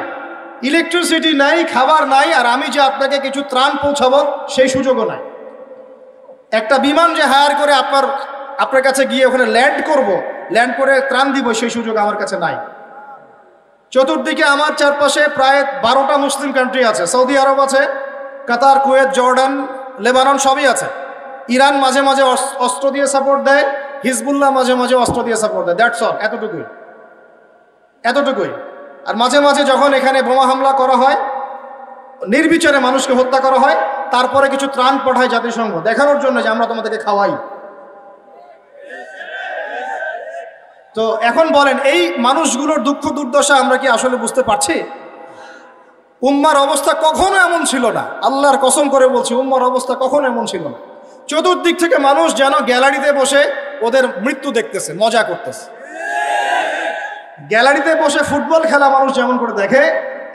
ইলেকট্রিসিটি নাই, খাবার নাই, আর আমি যে আপনাকে কিছু ত্রাণ পৌঁছাবো সেই সুযোগও নাই। একটা বিমান যে হায়ার করে আপনার কাছে গিয়ে ওখানে ল্যান্ড করে ত্রাণ দিব, সেই সুযোগ আমার কাছে নাই। চতুর্দিকে আমার চারপাশে প্রায় 12টা মুসলিম কান্ট্রি আছে। সৌদি আরব আছে, কাতার, কুয়েত, জর্ডান, লেবানন সবই আছে। ইরান মাঝে মাঝে অস্ত্র দিয়ে সাপোর্ট দেয়, হিজবুল্লাহ মাঝে মাঝে অস্ত্র দিয়ে সাপোর্ট দেয়। দ্যাটস অল, এতটুকুই। আর মাঝে মাঝে যখন এখানে বোমা হামলা করা হয়, নির্বিচারে মানুষকে হত্যা করা হয়, তারপরে কিছু ত্রাণ পাঠায় জাতিসংঘ, দেখানোর জন্য যে আমরা তোমাদেরকে খাওয়াই। তো এখন বলেন, এই মানুষগুলোর দুঃখ দুর্দশা আমরা কি আসলে বুঝতে পারছি? উম্মার অবস্থা কখনো এমন ছিল না, আল্লাহর কসম করে বলছি, উম্মার অবস্থা কখনো এমন ছিল না। চতুর্দিক থেকে মানুষ যেন গ্যালারিতে বসে ওদের মৃত্যু দেখতেছে, মজা করতেছে। গ্যালারিতে বসে ফুটবল খেলা মানুষ যেমন করে দেখে,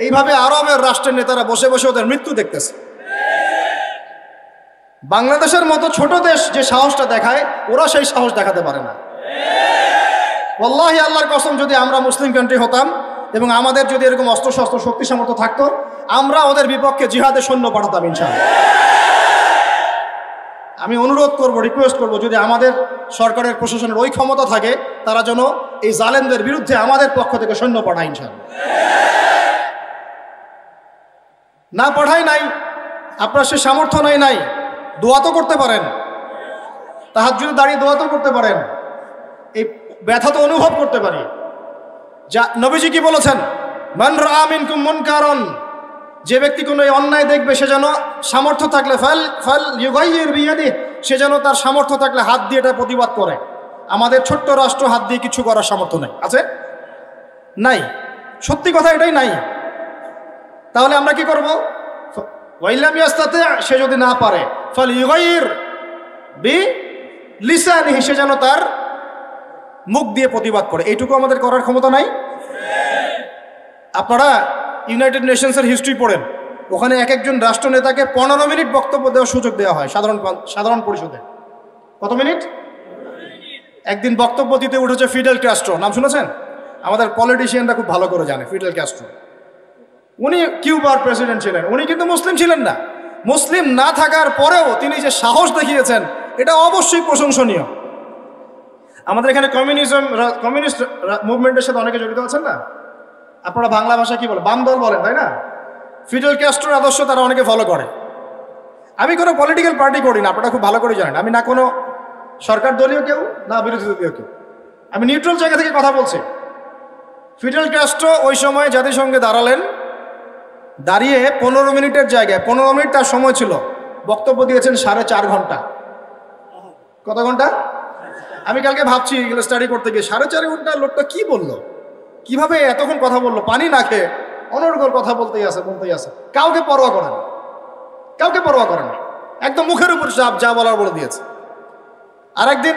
এইভাবে আরবের রাষ্ট্রের নেতারা বসে বসে ওদের মৃত্যু দেখতেছে। বাংলাদেশের মতো ছোট দেশ যে সাহসটা দেখায়, ওরা সেই সাহস দেখাতে পারে না। ওয়াল্লাহি, আল্লাহর কসম, যদি আমরা মুসলিম কান্ট্রি হতাম এবং আমাদের যদি এরকম অস্ত্রশস্ত্র শক্তি সামর্থ্য থাকতো, আমরা ওদের বিপক্ষে জিহাদে সৈন্য পাঠাতাম ইনশাআল্লাহ। আমি অনুরোধ করব, রিকোয়েস্ট করব, যদি আমাদের সরকারের প্রশাসনের ওই ক্ষমতা থাকে, তারা যেন এই জালেমদের বিরুদ্ধে আমাদের পক্ষ থেকে সৈন্য পাঠায় ইনশাআল্লাহ। না পাঠায় নাই, আপনার সে সামর্থ্য নাই, দোয়া তো করতে পারেন, তাহাজ্জুদে দাঁড়িয়ে দোয়া তো করতে পারেন, এই ব্যথা তো অনুভব করতে পারি। যা নবীজি কি বলেছেন, মান রাআ মিনকুম মুনকারান, যে ব্যক্তি কোনো অন্যায় দেখবে, সে যেন সামর্থ্য থাকলে ফাল ইউগাইয়ির বিয়াদিহি, সে যেন তার সামর্থ্য থাকলে হাত দিয়ে এটা প্রতিবাদ করে। আমাদের ছোট্ট রাষ্ট্র হাত দিয়ে কিছু করার সামর্থ্য নাই, আছে? নাই, সত্যি কথা এটাই নাই। তাহলে আমরা কি করব? ওয়াইলাম ইয়াস্তাতি, সে যদি না পারে, ফাল ইউগাইয়ির বিলিসানিহি, সে যেন তার মুখ দিয়ে প্রতিবাদ করে। এইটুকু আমাদের করার ক্ষমতা নাই? আপনারা ইউনাইটেড নেশনসের হিস্ট্রি পড়েন, ওখানে এক একজন রাষ্ট্রনেতাকে 15 মিনিট বক্তব্য দেওয়ার সুযোগ দেওয়া হয় সাধারণ পরিষদে। কত মিনিট? একদিন বক্তব্য দিতে উঠেছে ফিডেল ক্যাস্ট্রো, নাম শুনেছেন? আমাদের পলিটিশিয়ানরা খুব ভালো করে জানে ফিডেল ক্যাস্ট্রো। উনি কিউবার প্রেসিডেন্ট ছিলেন, উনি কিন্তু মুসলিম ছিলেন না। মুসলিম না থাকার পরেও তিনি যে সাহস দেখিয়েছেন, এটা অবশ্যই প্রশংসনীয়। আমাদের এখানে কমিউনিস্ট মুভমেন্টের সাথে অনেকে জড়িত আছেন না? আপনারা বাংলা ভাষা কি বলেন? বাম দল বলেন, তাই না? ফিডেল ক্যাস্ট্রোর আদর্শ তারা অনেকে ফলো করে। আমি কোনো পলিটিক্যাল পার্টি করি না, আপনারা খুব ভালো করে জানেন। আমি না কোনো সরকার দলীয় কেউ, না বিরোধী দলীয় কেউ, আমি নিউট্রাল জায়গা থেকে কথা বলছি। ফিডেল ক্যাস্ট্রো ওই সময় জাতিসংঘে দাঁড়িয়ে 15 মিনিটের জায়গায় 15 মিনিট তার সময় ছিল, বক্তব্য দিয়েছেন 4.5 ঘন্টা। কত ঘন্টা? আমি কালকে ভাবছি এগুলো স্টাডি করতে গিয়ে, 4.5 ঘন্টা লোকটা কি বললো, কিভাবে এতক্ষণ কথা বললো, পানি না খেয়ে অনর্গল কথা বলতেই আছে, কাউকে পরোয়া করেন না, একদম মুখের উপর যা বলার বলে দিয়েছে। আরেকদিন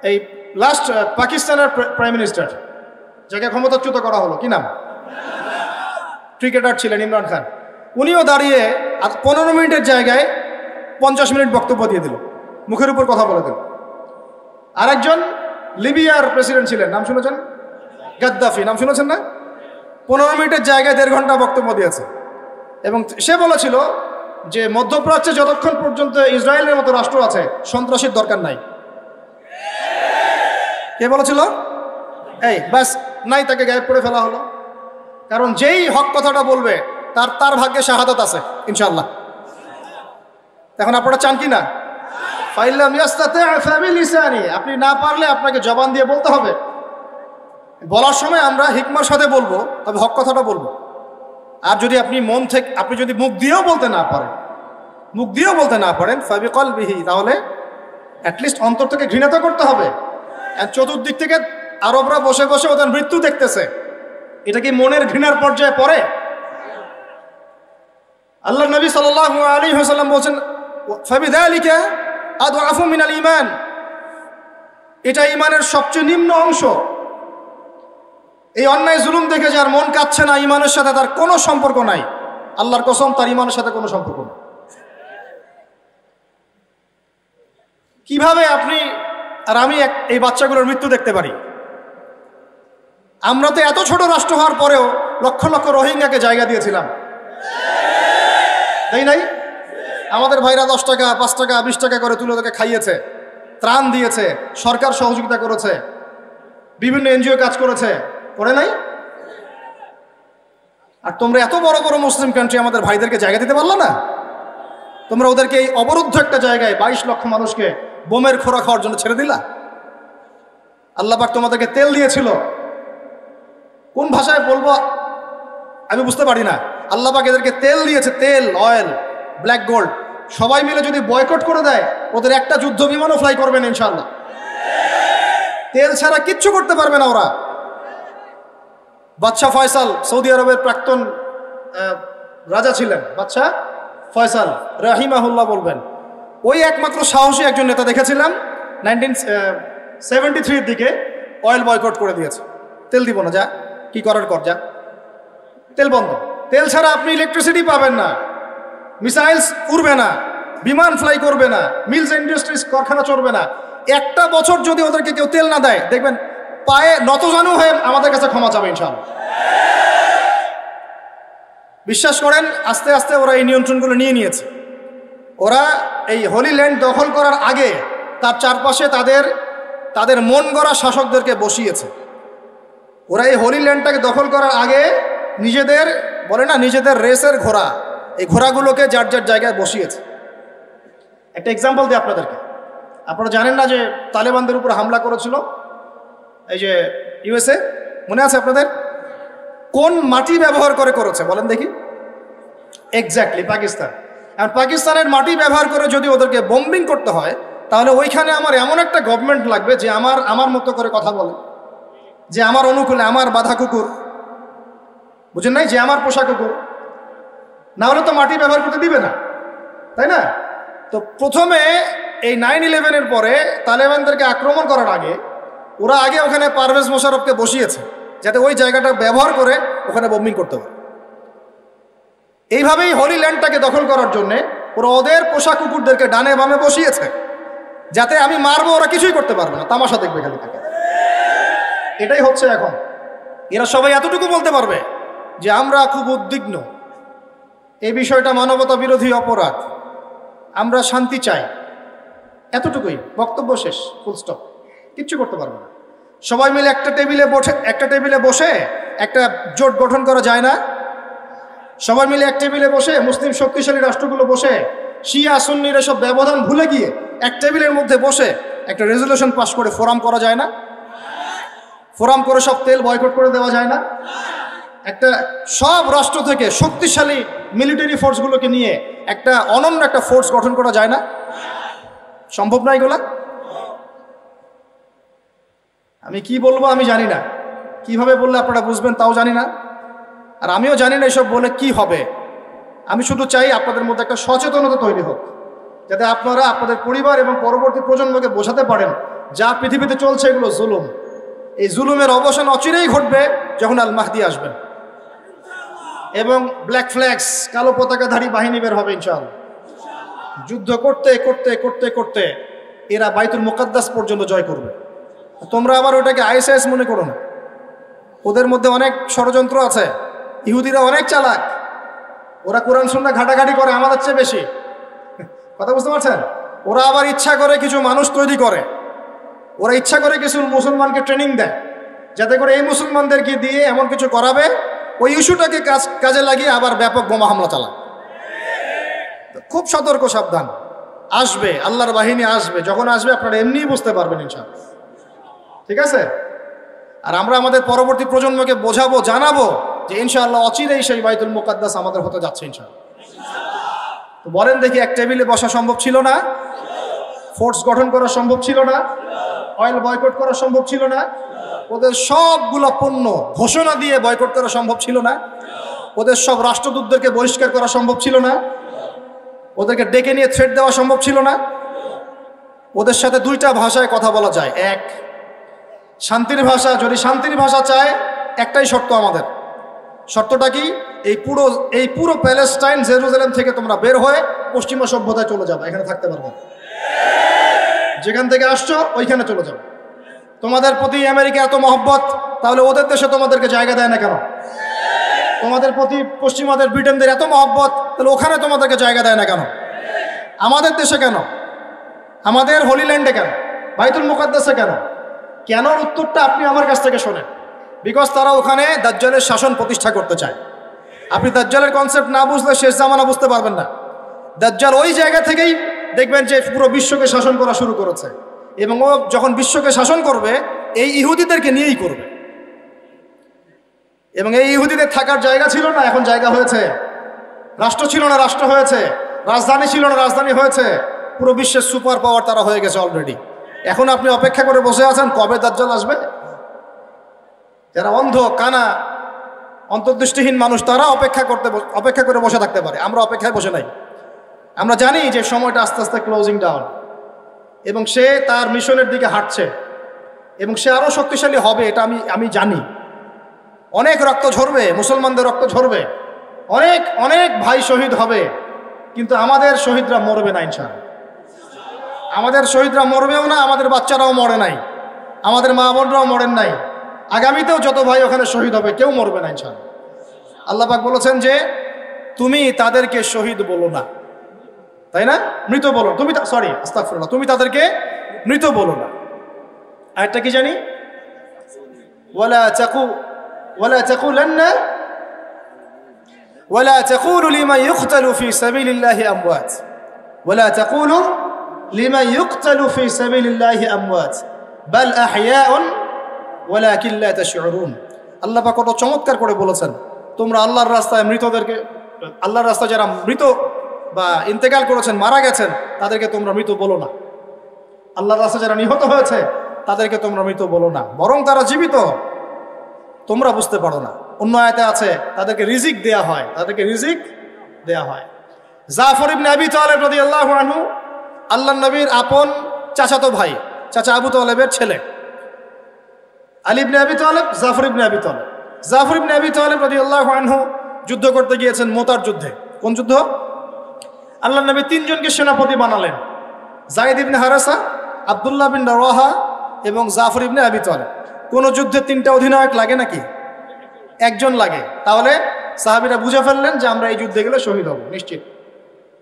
এই লাস্ট পাকিস্তানের প্রাইম মিনিস্টার, যাকে ক্ষমতাচ্যুত করা হলো, কি নাম? ক্রিকেটার ছিলেন ইমরান খান। উনিও দাঁড়িয়ে 15 মিনিটের জায়গায় 50 মিনিট বক্তব্য দিয়ে দিল, মুখের উপর কথা বলে দিল। আরেকজন লিবিয়ার প্রেসিডেন্ট ছিলেন, নাম শুনেছেন? গাদ্দাফি, নাম শুনেছেন না? 15 মিনিটের জায়গায় 1.5 ঘন্টা বক্তব্য দিয়েছে। এবং সে বলেছিল যে মধ্যপ্রাচ্যে যতক্ষণ পর্যন্ত ইসরায়েলের মতো রাষ্ট্র আছে, সন্ত্রাসীর দরকার নাই। কে বলেছিল? এই ব্যাস নাই, তাকে গায়েব করে ফেলা হলো। কারণ যেই হক কথাটা বলবে তার ভাগ্যে শাহাদাত আছে ইনশাআল্লাহ। এখন আপনারা চান কি না? ফাইলাম ইয়াস্তাতি ফাবিলিসানি, আপনি না পারলে আপনাকে জবান দিয়ে বলতে হবে। বলার সময় আমরা হিকমার সাথে বলবো, তবে হক কথাটা বলবো। আর যদি আপনি যদি মুখ দিয়েও বলতে না পারেন ফাবিকলবিহি, তাহলে অ্যাটলিস্ট অন্তর থেকে ঘৃণা তো করতে হবে। চতুর্দিক থেকে আরবরা বসে বসে ওদের মৃত্যু দেখতেছে। এটা কি মনের ঘৃণার পর্যায়ে পড়ে? আল্লাহ নবী সাল্লাল্লাহু আলাইহি ওয়াসাল্লাম বলেন, ফাবিযালিকা আদআফু মিনাল ঈমান, এটা ঈমানের সবচেয়ে নিম্ন অংশ। এই অন্যায় জুলুম দেখে যার মন কাঁদছে না, ঈমানের সাথে তার কোনো সম্পর্ক নাই। আল্লাহর কসম, তার ঈমানের সাথে কোনো সম্পর্ক নেই। কিভাবে আপনি আর আমি এই বাচ্চাগুলোর মৃত্যু দেখতে পারি? আমরা তো এত ছোট রাষ্ট্র হওয়ার পরেও লক্ষ লক্ষ রোহিঙ্গাকে জায়গা দিয়েছিলাম, তাই নাই? আমাদের ভাইরা 10 টাকা 5 টাকা 20 টাকা করে তুলে ওদেরকে খাইয়েছে, ত্রাণ দিয়েছে, সরকার সহযোগিতা করেছে, বিভিন্ন এনজিও কাজ করেছে, করে নাই? আর তোমরা এত বড় বড় মুসলিম কান্ট্রি আমাদের ভাইদেরকে জায়গা দিতে পারলো না? তোমরা ওদেরকে এই অবরুদ্ধ একটা জায়গায় 22 লক্ষ মানুষকে বোমের খোরা খাওয়ার জন্য ছেড়ে দিলা। আল্লাহ পাক তোমাদেরকে তেল দিয়েছিল, কোন ভাষায় বলবো আমি বুঝতে পারি না। আল্লাহ পাক এদেরকে তেল দিয়েছে, তেল, অয়েল, ব্ল্যাক গোল্ড। সবাই মিলে যদি বয়কট করে দেয়, ওদের একটা যুদ্ধ বিমানও ফ্লাই করবে না ইনশাআল্লাহ। তেল ছাড়া কিচ্ছু করতে পারবে না ওরা। বাদশাহ ফয়সাল, সৌদি আরবের প্রাক্তন রাজা ছিলেন, বাদশাহ ফয়সাল রাহিমাহুল্লাহ বলবেন, ওই একমাত্র সাহসী একজন নেতা দেখেছিলাম 1973 দিকে অয়েল বয়কট করে দিয়েছে। তেল দিব না, যা কি করার কর, যা, তেল বন্ধ। তেল ছাড়া আপনি ইলেকট্রিসিটি পাবেন না, মিসাইলস উড়বে না, বিমান ফ্লাই করবে না, মিলস ইন্ডাস্ট্রিজ কারখানা চলবে না। একটা বছর যদি ওদেরকে কেউ তেল না দেয়, দেখবেন পায়ে নতজানু হয়ে আমাদের কাছে ক্ষমা চাবে ইনশাআল্লাহ। বিশ্বাস করেন, আস্তে আস্তে ওরা এই নিয়ন্ত্রণগুলো নিয়ে নিয়েছে। ওরা এই হোলি ল্যান্ড দখল করার আগে তার চারপাশে তাদের মন গড়া শাসকদেরকে বসিয়েছে। ওরা এই হোলি ল্যান্ডটাকে দখল করার আগে নিজেদের, বলে না, নিজেদের রেসের ঘোড়া, এই ঘোড়াগুলোকে যার যার জায়গায় বসিয়েছে। একটা এক্সাম্পল দিই আপনাদেরকে। আপনারা জানেন না যে তালেবানদের উপর হামলা করেছিল এই যে ইউএসএ, মনে আছে আপনাদের? কোন মাটি ব্যবহার করে করেছে বলেন দেখি? এক্স্যাক্টলি পাকিস্তান। আর পাকিস্তানের মাটি ব্যবহার করে যদি ওদেরকে বম্বিং করতে হয়, তাহলে ওইখানে আমার এমন একটা গভর্নমেন্ট লাগবে যে আমার মতো করে কথা বলে, যে আমার অনুকূলে, আমার বাধা কুকুর, বুঝেন নাই, যে আমার পোষা কুকুর। না হলে তো মাটি ব্যবহার করতে দিবে না, তাই না? তো প্রথমে এই 9/11-এর পরে তালেবানদেরকে আক্রমণ করার আগে ওরা আগে ওখানে পারভেজ মোশাররফকে বসিয়েছে, যাতে ওই জায়গাটা ব্যবহার করে ওখানে বম্বিং করতে পারে। এইভাবেই হোলি ল্যান্ডটাকে দখল করার জন্যে ওরা ওদের পোষা কুকুরদেরকে ডানে বামে বসিয়েছে, যাতে আমি মারবো, ওরা কিছুই করতে পারবে না, তামাশা দেখবে খালি থাকে। এটাই হচ্ছে এখন। এরা সবাই এতটুকু বলতে পারবে যে আমরা খুব উদ্বিগ্ন, এই বিষয়টা মানবতা বিরোধী অপরাধ, আমরা শান্তি চাই, এতটুকুই, বক্তব্য শেষ, ফুল স্টপ। কিচ্ছু করতে পারবে না। সবাই মিলে একটা টেবিলে বসে একটা জোট গঠন করা যায় না? সবাই মিলে এক টেবিলে বসে, মুসলিম শক্তিশালী রাষ্ট্রগুলো বসে, শিয়া সুন্নির এসব ব্যবধান ভুলে গিয়ে এক টেবিলের মধ্যে বসে একটা রেজলিউশন পাস করে ফোরাম করা যায় না? ফোরাম করে সব তেল বয়কট করে দেওয়া যায় না? একটা সব রাষ্ট্র থেকে শক্তিশালী মিলিটারি ফোর্সগুলোকে নিয়ে একটা অনন্য একটা ফোর্স গঠন করা যায় না? সম্ভব না এগুলা? আমি কি বলবো আমি জানি না, কিভাবে বললে আপনারা বুঝবেন তাও জানি না, আর আমিও জানি না এসব বলে কি হবে। আমি শুধু চাই আপনাদের মধ্যে একটা সচেতনতা তৈরি হোক, যাতে আপনারা আপনাদের পরিবার এবং পরবর্তী প্রজন্মকে বোঝাতে পারেন যা পৃথিবীতে চলছে এগুলো জুলুম। এই জুলুমের অবসান অচিরেই ঘটবে যখন আল মাহদি আসবেন এবং ব্ল্যাক ফ্ল্যাগস, কালো পতাকাধারী বাহিনী বের হবে ইনশাআল্লাহ। যুদ্ধ করতে করতে করতে করতে এরা বাইতুল মুকাদ্দাস পর্যন্ত জয় করবে। তোমরা আবার ওটাকে আইএসআইএস মনে করো না, ওদের মধ্যে অনেক ষড়যন্ত্র আছে। ইহুদিরা অনেক চালাক, ওরা কোরআন সুন্নাহ ঘাটাঘাটি করে আমাদের চেয়ে বেশি। কথা বুঝতে পারছেন? ওরা আবার ইচ্ছা করে কিছু মানুষ তৈরি করে, ওরা ইচ্ছা করে কিছু মুসলমানকে ট্রেনিং দেয়, যাতে করে এই মুসলমানদেরকে দিয়ে এমন কিছু করাবে, ওই ইস্যুটাকে কাজে লাগিয়ে আবার ব্যাপক বোমা হামলা চালায়। খুব সতর্ক, সাবধান। আসবে, আল্লাহর বাহিনী আসবে, যখন আসবে আপনারা এমনিই বুঝতে পারবেন ইনশাআল্লাহ। ঠিক আছে? আর আমরা আমাদের পরবর্তী প্রজন্মকে বোঝাবো, জানাবো যে ইনশাআল্লাহ অচিরেই সেই বাইতুল মুকাদ্দাস আমাদের হতে যাচ্ছে ইনশাআল্লাহ। তো বলেন দেখি, এক টেবিলে বসা সম্ভব ছিল না? ফোর্স গঠন করা সম্ভব ছিল না? অয়েল বয়কট করা সম্ভব ছিল না? ওদের সবগুলো পণ্য ঘোষণা দিয়ে বয়কট করা সম্ভব ছিল না? ওদের সব রাষ্ট্রদূতদেরকে বহিষ্কার করা সম্ভব ছিল না? ওদেরকে ডেকে নিয়ে থ্রেট দেওয়া সম্ভব ছিল না? ওদের সাথে দুইটা ভাষায় কথা বলা যায়। এক, শান্তির ভাষা। যদি শান্তির ভাষা চায়, একটাই শর্ত আমাদের। শর্তটা কি? এই পুরো প্যালেস্টাইন, জেরুজালেম থেকে তোমরা বের হয়ে পশ্চিমা সভ্যতায় চলে যাবে, এখানে থাকতে পারবে না। যেখান থেকে আসছো ওইখানে চলে যাবে। তোমাদের প্রতি আমেরিকা এত মহব্বত, তাহলে ওদের দেশে তোমাদেরকে জায়গা দেয় না কেন? তোমাদের প্রতি পশ্চিমাদের, ব্রিটেনদের এত মহব্বত, তাহলে ওখানে তোমাদেরকে জায়গা দেয় না কেন? আমাদের দেশে কেন? আমাদের হোলিল্যান্ডে কেন? বাইতুল মুকাদ্দাসে কেন? কেন? উত্তরটা আপনি আমার কাছ থেকে শোনেন। বিকজ তারা ওখানে দাজ্জালের শাসন প্রতিষ্ঠা করতে চায়। আপনি দাজ্জালের কনসেপ্ট না বুঝলে শেষ জামানা বুঝতে পারবেন না। দাজ্জাল ওই জায়গা থেকেই দেখবেন যে পুরো বিশ্বকে শাসন করা শুরু করেছে, এবং ও যখন বিশ্বকে শাসন করবে এই ইহুদিদেরকে নিয়েই করবে। এবং এই ইহুদিদের থাকার জায়গা ছিল না, এখন জায়গা হয়েছে। রাষ্ট্র ছিল না, রাষ্ট্র হয়েছে। রাজধানী ছিল না, রাজধানী হয়েছে। পুরো বিশ্বের সুপার পাওয়ার তারা হয়ে গেছে অলরেডি। এখন আপনি অপেক্ষা করে বসে আছেন কবে দাজ্জাল আসবে। যারা অন্ধ, কানা, অন্তর্দৃষ্টিহীন মানুষ, তারা অপেক্ষা করে বসে থাকতে পারে। আমরা অপেক্ষায় বসে নাই। আমরা জানি যে সময়টা আস্তে আস্তে ক্লোজিং ডাউন, এবং সে তার মিশনের দিকে হাঁটছে, এবং সে আরো শক্তিশালী হবে, এটা আমি জানি। অনেক রক্ত ঝরবে, মুসলমানদের রক্ত ঝরবে, অনেক অনেক ভাই শহীদ হবে, কিন্তু আমাদের শহীদরা মরবে না ইনশাআল্লাহ। আমাদের শহীদরা মরবেও না, আমাদের বাচ্চারাও মরে নাই, আমাদের মা বোনরাও মরেন নাই। আগামীতেও যত ভাই ওখানে শহীদ হবে কেউ মরবে না ইনশাআল্লাহ। আল্লাহ পাক বলেছেন যে তুমি তাদেরকে শহীদ বলো না, তাই না? মৃত বলো। তুমি আস্তাগফিরুল্লাহ, তুমি তাদেরকে মৃত বলো না। আরেকটা কি জানি? ولا تقولوا لمن يقتل في سبيل الله أموات ولا تقولوا لمن يقتل في سبيل الله أموات بل أحياء ولكن لا تشعرون। আল্লাহ পাক কত চমৎকার করে বলেছেন, তোমরা আল্লাহর রাস্তায় মৃতদেরকে, আল্লাহর রাস্তায় যারা মৃত বা ইন্তেকাল করেছেন, মারা গেছেন, তাদেরকে তোমরা মৃত বলো না। আল্লাহর রাস্তায় যারা নিহত হয়েছে তাদেরকে তোমরা মৃত বলো না, বরং তারা জীবিত, তোমরা বুঝতে পারো না। অন্য আয়াতে আছে তাদেরকে রিজিক দেয়া হয়, তাদেরকে রিজিক দেয়া হয়। জাফর ইবনে আবি তালেব রাদিয়াল্লাহু আনহু আল্লাহর নবীর আপন চাচাতো ভাই, চাচা আবু তালেবের ছেলে। আলী ইবনে আবি তালেব, জাফর ইবনে আবি তালেব। জাফর ইবনে আবি তালেব রাদিয়াল্লাহু আনহু যুদ্ধ করতে গিয়েছেন, মোতার যুদ্ধে। কোন যুদ্ধ? আল্লাহর নবী তিনজনকে সেনাপতি বানালেন, যায়েদ ইবনে হারেসা, আব্দুল্লাহ বিন রাওয়াহা এবং জাফর ইবনে আবি তালেব। কোন যুদ্ধে তিনটা অধিনায়ক লাগে নাকি? একজন লাগে। তাহলে সাহাবীরা বুঝে ফেললেন যে আমরা এই যুদ্ধে গেলে শহীদ হব নিশ্চিত।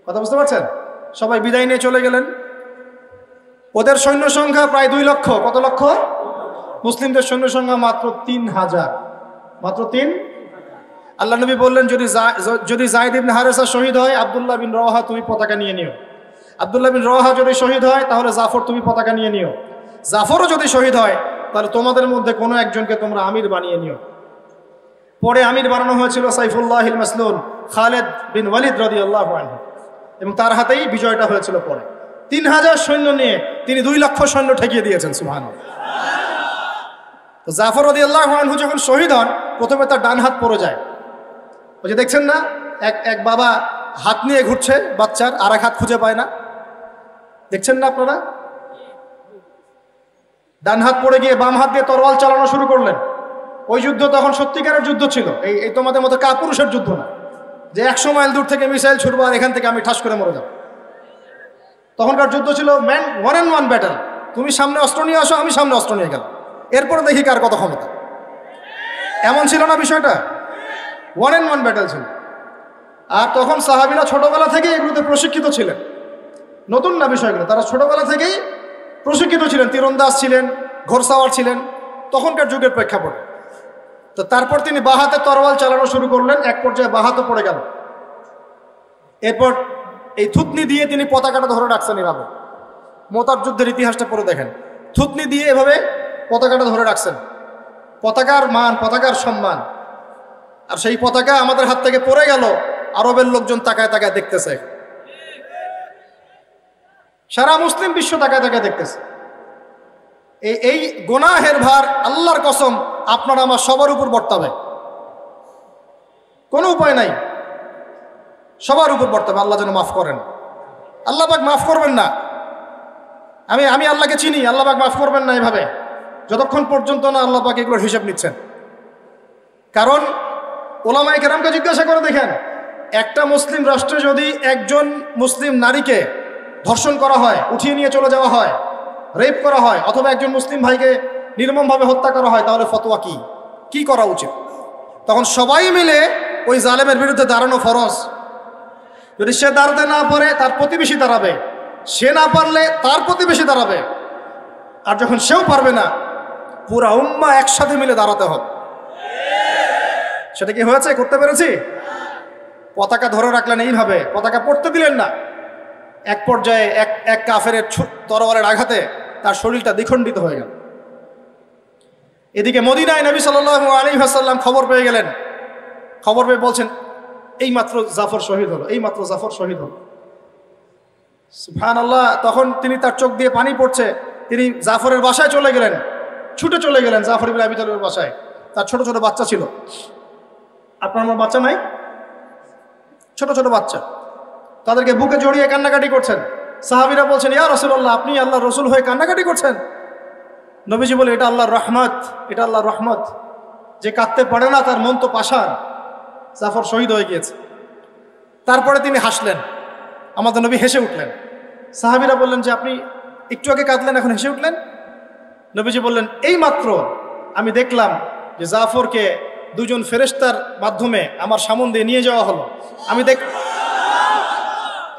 কথা বুঝতে পারছেন? সবাই বিদায় নিয়ে চলে গেলেন। ওদের সৈন্য সংখ্যা প্রায় 2 লক্ষ। কত লক্ষ? মুসলিমদের সৈন্য সংখ্যা মাত্র 3000, মাত্র 3। আল্লাহ নবী বললেন, যদি যায়েদ ইবনে হারেসা শহীদ হয়, আব্দুল্লাহ বিন রাওয়াহা তুমি পতাকা নিয়ে নিও। আব্দুল্লাহ বিন রাওয়াহা যদি শহীদ হয়, তাহলে জাফর তুমি পতাকা নিয়ে নিও। জাফরও যদি শহীদ হয়, তাহলে তোমাদের মধ্যে কোনো একজনকে তোমরা আমির বানিয়ে নিও। পরে আমির বানানো হয়েছিল সাইফুল্লাহিল মাসলুল, খালেদ বিন ওয়ালিদ রাদিয়াল্লাহু আনহু, এবং তার হাতেই বিজয়টা হয়েছিল। পরে 3000 সৈন্য নিয়ে তিনি 2 লক্ষ সৈন্য ঠেকিয়ে দিয়েছেন। সুবহানাল্লাহ। তো জাফর রাদিয়াল্লাহু আনহু যখন শহীদ হন, প্রথমে তার ডান হাত পড়ে যায়। ওই যে দেখছেন না, এক বাবা হাত নিয়ে ঘুরছে বাচ্চার, আর এক হাত খুঁজে পায় না, দেখছেন না আপনারা? ডান হাত পড়ে গিয়ে বাম হাত দিয়ে তরোয়াল চালানো শুরু করলেন। ওই যুদ্ধ তখন সত্যিকারের যুদ্ধ ছিল, এই তোমাদের মতো কাপুরুষের যুদ্ধ না, যে 100 মাইল দূর থেকে মিসাইল ছুড়বো আর এখান থেকে আমি ঠাস করে মরে যাব। তখনকার যুদ্ধ ছিল ম্যান 1-on-1 ব্যাটল। তুমি সামনে অস্ত্র নিয়ে আসো, আমি সামনে অস্ত্র নিয়ে গেলাম, এরপরে দেখি কার কত ক্ষমতা। এমন ছিল না বিষয়টা? 1-on-1 ব্যাটল ছিল। আর তখন সাহাবীরা ছোটবেলা থেকেই এগুলোতে প্রশিক্ষিত ছিলেন। নতুন না বিষয়গুলো, তারা ছোটবেলা থেকেই প্রশিক্ষিত ছিলেন, তীরন্দাজ ছিলেন, ঘোড়সাওয়ার ছিলেন তখনকার যুগের প্রেক্ষাপটে। তো তারপর তিনি বাহাতে তরোয়াল চালানো শুরু করলেন, এক পর্যায়ে বাহাতে পড়ে গেল। এরপর এই থুতনি দিয়ে তিনি পতাকাটা ধরে রাখছেন এভাবে। মোতার যুদ্ধের ইতিহাসটা পড়ে দেখেন, থুতনি দিয়ে এভাবে পতাকাটা ধরে রাখছেন। পতাকার মান, পতাকার সম্মান। আর সেই পতাকা আমাদের হাত থেকে পড়ে গেল, আরবের লোকজন তাকায় তাকায় দেখতেছে, সারা মুসলিম বিশ্ব তাকায় তাকায় দেখতেছে। এই গুনাহের ভার আল্লাহর কসম আপনার আমার সবার উপর বর্তাবে, কোনো উপায় নাই, সবার উপর বর্তাবে। আল্লাহ যেন মাফ করেন, আল্লাহ পাক মাফ করবেন না। আমি আল্লাহকে চিনি, আল্লাহ পাক মাফ করবেন না এভাবে, যতক্ষণ পর্যন্ত না আল্লাহ পাক এগুলোর হিসাব নিচ্ছেন। কারণ ওলামায়ে কেরামকে জিজ্ঞাসা করে দেখেন, একটা মুসলিম রাষ্ট্রে যদি একজন মুসলিম নারীকে ধর্ষণ করা হয়, উঠিয়ে নিয়ে চলে যাওয়া হয়, রেপ করা হয়, অথবা একজন মুসলিম ভাইকে নির্মমভাবে হত্যা করা হয়, তাহলে ফতোয়া কি করা উচিত? তখন সবাই মিলে ওই জালেমের বিরুদ্ধে দাঁড়ানো ফরজ। যদি সে দাঁড়াতে না পারে তার প্রতিবেশী দাঁড়াবে, সে না পারলে তার প্রতিবেশী দাঁড়াবে, আর যখন সেও পারবে না পুরা উম্মাহ একসাথে মিলে দাঁড়াতে হবে। সেটা কি হয়েছে? করতে পেরেছি? পতাকা ধরে রাখলেন এইভাবে, পতাকা পড়তে দিলেন না। এক পর্যায়ে এক কাফেরের তরবারের আঘাতে তার শরীরটা দ্বিখণ্ডিত হয়ে গেল। এদিকে মদিনায় নবী সাল্লাল্লাহু আলাইহি ওয়াসাল্লাম খবর পেয়ে গেলেন। খবর পেয়ে বলছেন, এইমাত্র জাফর শহীদ হলো, এইমাত্র জাফর শহীদ হলো। সুবহানাল্লাহ। তখন তিনি, তার চোখ দিয়ে পানি পড়ছে, তিনি জাফরের বাসায় চলে গেলেন, ছুটে চলে গেলেন জাফর ইবনে আবি তালিবের বাসায়। তার ছোট ছোট বাচ্চা ছিল। আপনার আমার বাচ্চা নাই? ছোট ছোট বাচ্চা, তাদেরকে বুকে জড়িয়ে কান্নাকাটি করছেন। সাহাবীরা বলছেন, ইয়া রাসূলুল্লাহ, আপনি আল্লাহর রাসূল হয়ে কান্নাকাটি করছেন? নবীজি বলে, এটা আল্লাহর রহমত, এটা আল্লাহর রহমত। যে কাঁদতে পারে না তার মন তো পাষাণ। জাফর শহীদ হয়ে গিয়েছে। তারপরে তিনি হাসলেন, আমাদের নবী হেসে উঠলেন। সাহাবীরা বললেন যে, আপনি একটু আগে কাঁদলেন, এখন হেসে উঠলেন? নবীজি বললেন, এই মাত্র আমি দেখলাম যে জাফরকে দুজন ফেরেশতার মাধ্যমে আমার সামনে দিয়ে নিয়ে যাওয়া হলো।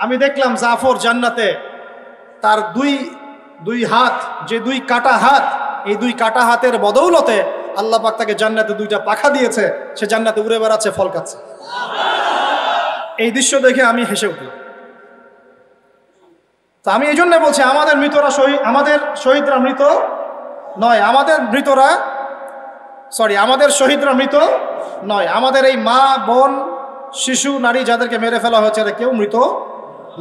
আমি দেখলাম জাফর জান্নাতে, তার দুই হাত, যে দুই কাটা হাত, এই দুই কাটা হাতের বদৌলতে আল্লাহ পাক তাকে জান্নাতে দুইটা পাখা দিয়েছে, সে জান্নাতে উড়ে বেড়াচ্ছে, ফল খাচ্ছে। এই দৃশ্য দেখে আমি হেসে উঠলাম। তো আমি এই জন্য বলছি, আমাদের শহীদরা মৃত নয়, আমাদের শহীদরা মৃত নয়। আমাদের এই মা, বোন, শিশু, নারী যাদেরকে মেরে ফেলা হয়েছে, এরা কেউ মৃত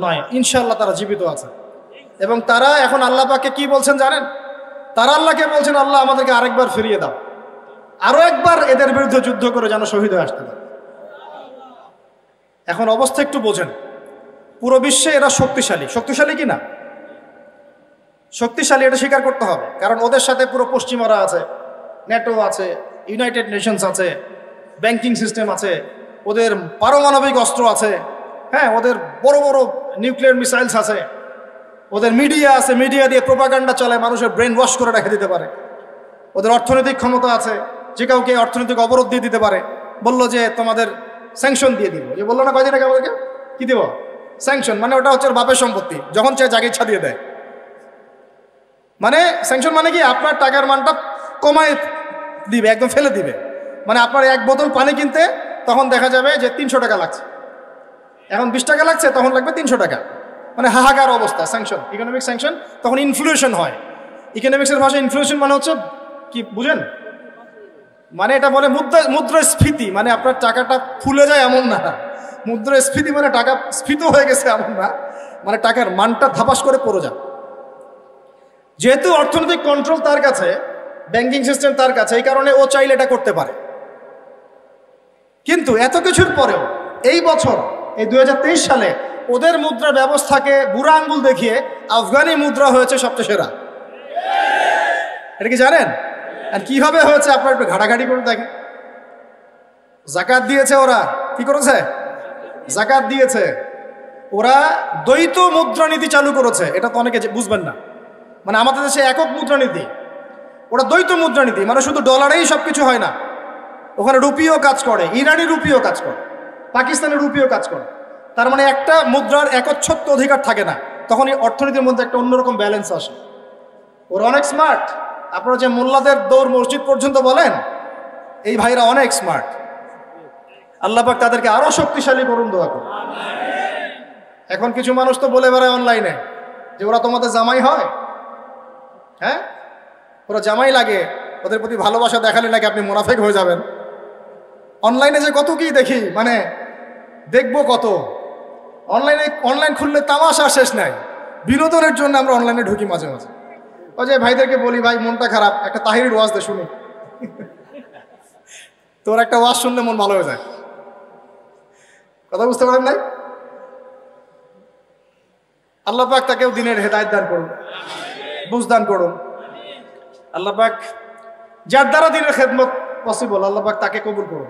নয়। ইনশাআল্লাহ তারা জীবিত আছে। এবং তারা এখন আল্লাহ পাককে কি বলছেন জানেন? তারা আল্লাহকে বলছেন, আল্লাহ আমাদেরকে আরেকবার ফিরিয়ে দাও, আরো একবার এদের বিরুদ্ধে যুদ্ধ করে যেন শহীদ হয়ে আসতে পারে। এখন অবস্থা একটু বোঝেন, পুরো বিশ্বে এরা শক্তিশালী কি না? শক্তিশালী, এটা স্বীকার করতে হবে। কারণ ওদের সাথে পুরো পশ্চিমারা আছে, ন্যাটো আছে, ইউনাইটেড নেশনস আছে, ব্যাংকিং সিস্টেম আছে, ওদের পারমাণবিক অস্ত্র আছে, হ্যাঁ, ওদের বড় বড় নিউক্লিয়ার মিসাইলস আছে, ওদের মিডিয়া আছে, মিডিয়া দিয়ে প্রোপাগান্ডা চালায়, মানুষের ব্রেন ওয়াশ করে রেখে দিতে পারে। ওদের অর্থনৈতিক ক্ষমতা আছে, যে কাউকে অর্থনৈতিক অবরোধ দিয়ে দিতে পারে। বললো যে তোমাদের স্যাংশন দিয়ে দিব, যে বললো না কয়দিন আগে আমাদেরকে, কি দিব? স্যাংশন। মানে ওটা হচ্ছে বাপের সম্পত্তি, যখন চায় জাগে ইচ্ছা দিয়ে দেয়। মানে স্যাংশন মানে কি? আপনার টাকার মানটা কমায় দিবে, একদম ফেলে দিবে। মানে আপনার এক বোতল পানি কিনতে তখন দেখা যাবে যে 300 টাকা লাগছে, এখন 20 টাকা লাগছে, তখন লাগবে 300 টাকা। মানে হাহাকার অবস্থা। Sanction, economic sanction. তখন ইনফ্লেশন হয়। ইকোনমিক্সের ভাষায় ইনফ্লেশন মানে হচ্ছে কি বুঝেন? মানে এটা বলে মুদ্রাস্ফীতি। মানে আপনার টাকাটা ফুলে যায় এমন না। মুদ্রাস্ফীতি মানে টাকা স্ফীত হয়ে গেছে এমন না, মানে টাকার মানটা ধাপাস করে পড়ে যায়। যেহেতু অর্থনৈতিক কন্ট্রোল তার কাছে, ব্যাংকিং সিস্টেম তার কাছে, এই কারণে ও চাইলে এটা করতে পারে। কিন্তু এত কিছুর পরেও এই বছর, এই 2023 সালে ওদের মুদ্রা ব্যবস্থাকে বুড়া আঙ্গুল দেখিয়ে আফগানি মুদ্রা হয়েছে সবচেয়ে সেরা। এটা কি জানেন? আর কিভাবে হয়েছে আপনার একটু ঘাটাঘাটি করে দেখেন। জাকাত দিয়েছে ওরা, কি করেছে? জাকাত দিয়েছে। ওরা দ্বৈত মুদ্রানীতি চালু করেছে। এটা তো অনেকে বুঝবেন না। মানে আমাদের দেশে একক মুদ্রানীতি, ওরা দ্বৈত মুদ্রানীতি। মানে শুধু ডলারেই সবকিছু হয় না, ওখানে রুপিও কাজ করে, ইরানি রুপিও কাজ করে, পাকিস্তানি রুপিও কাজ করে। তার মানে একটা মুদ্রার একচ্ছত্ব অধিকার থাকে না, তখন এই অর্থনীতির মধ্যে একটা অন্যরকম ব্যালেন্স আসে। ওরা অনেক স্মার্ট। আপনারা যে মোল্লাদের দৌড় মসজিদ পর্যন্ত বলেন, এই ভাইরা অনেক স্মার্ট। আল্লাহ পাক তাদেরকে আরো শক্তিশালী করুন, দোয়া করুন। এখন কিছু মানুষ তো বলে বেড়ায় অনলাইনে যে ওরা তোমাদের জামাই হয়। হ্যাঁ, ওরা জামাই লাগে, ওদের প্রতি ভালোবাসা দেখালে নাকি আপনি মুনাফেক হয়ে যাবেন। অনলাইনে যে কত কি দেখি, মানে দেখবো কত। অনলাইন খুললে তামাশা শেষ নাই। বিনোদনের জন্য আমরা অনলাইনে ঢুকি মাঝে মাঝে। ওই যে ভাইদেরকে বলি, ভাই মনটা খারাপ, একটা তাহিরির ওয়াজ দে শুনি। তোর একটা ওয়াজ শুনলে মন ভালো হয়ে যায়। কথা বুঝতে পারেন নাই? আল্লাহ পাক তাকেও দিনের হেদায়েত দান করুন, বুঝ দান করুন। আল্লাহ পাক যার দ্বারা দিনের খেদমত পসিবল, আল্লাহ পাক তাকে কবুল করুন।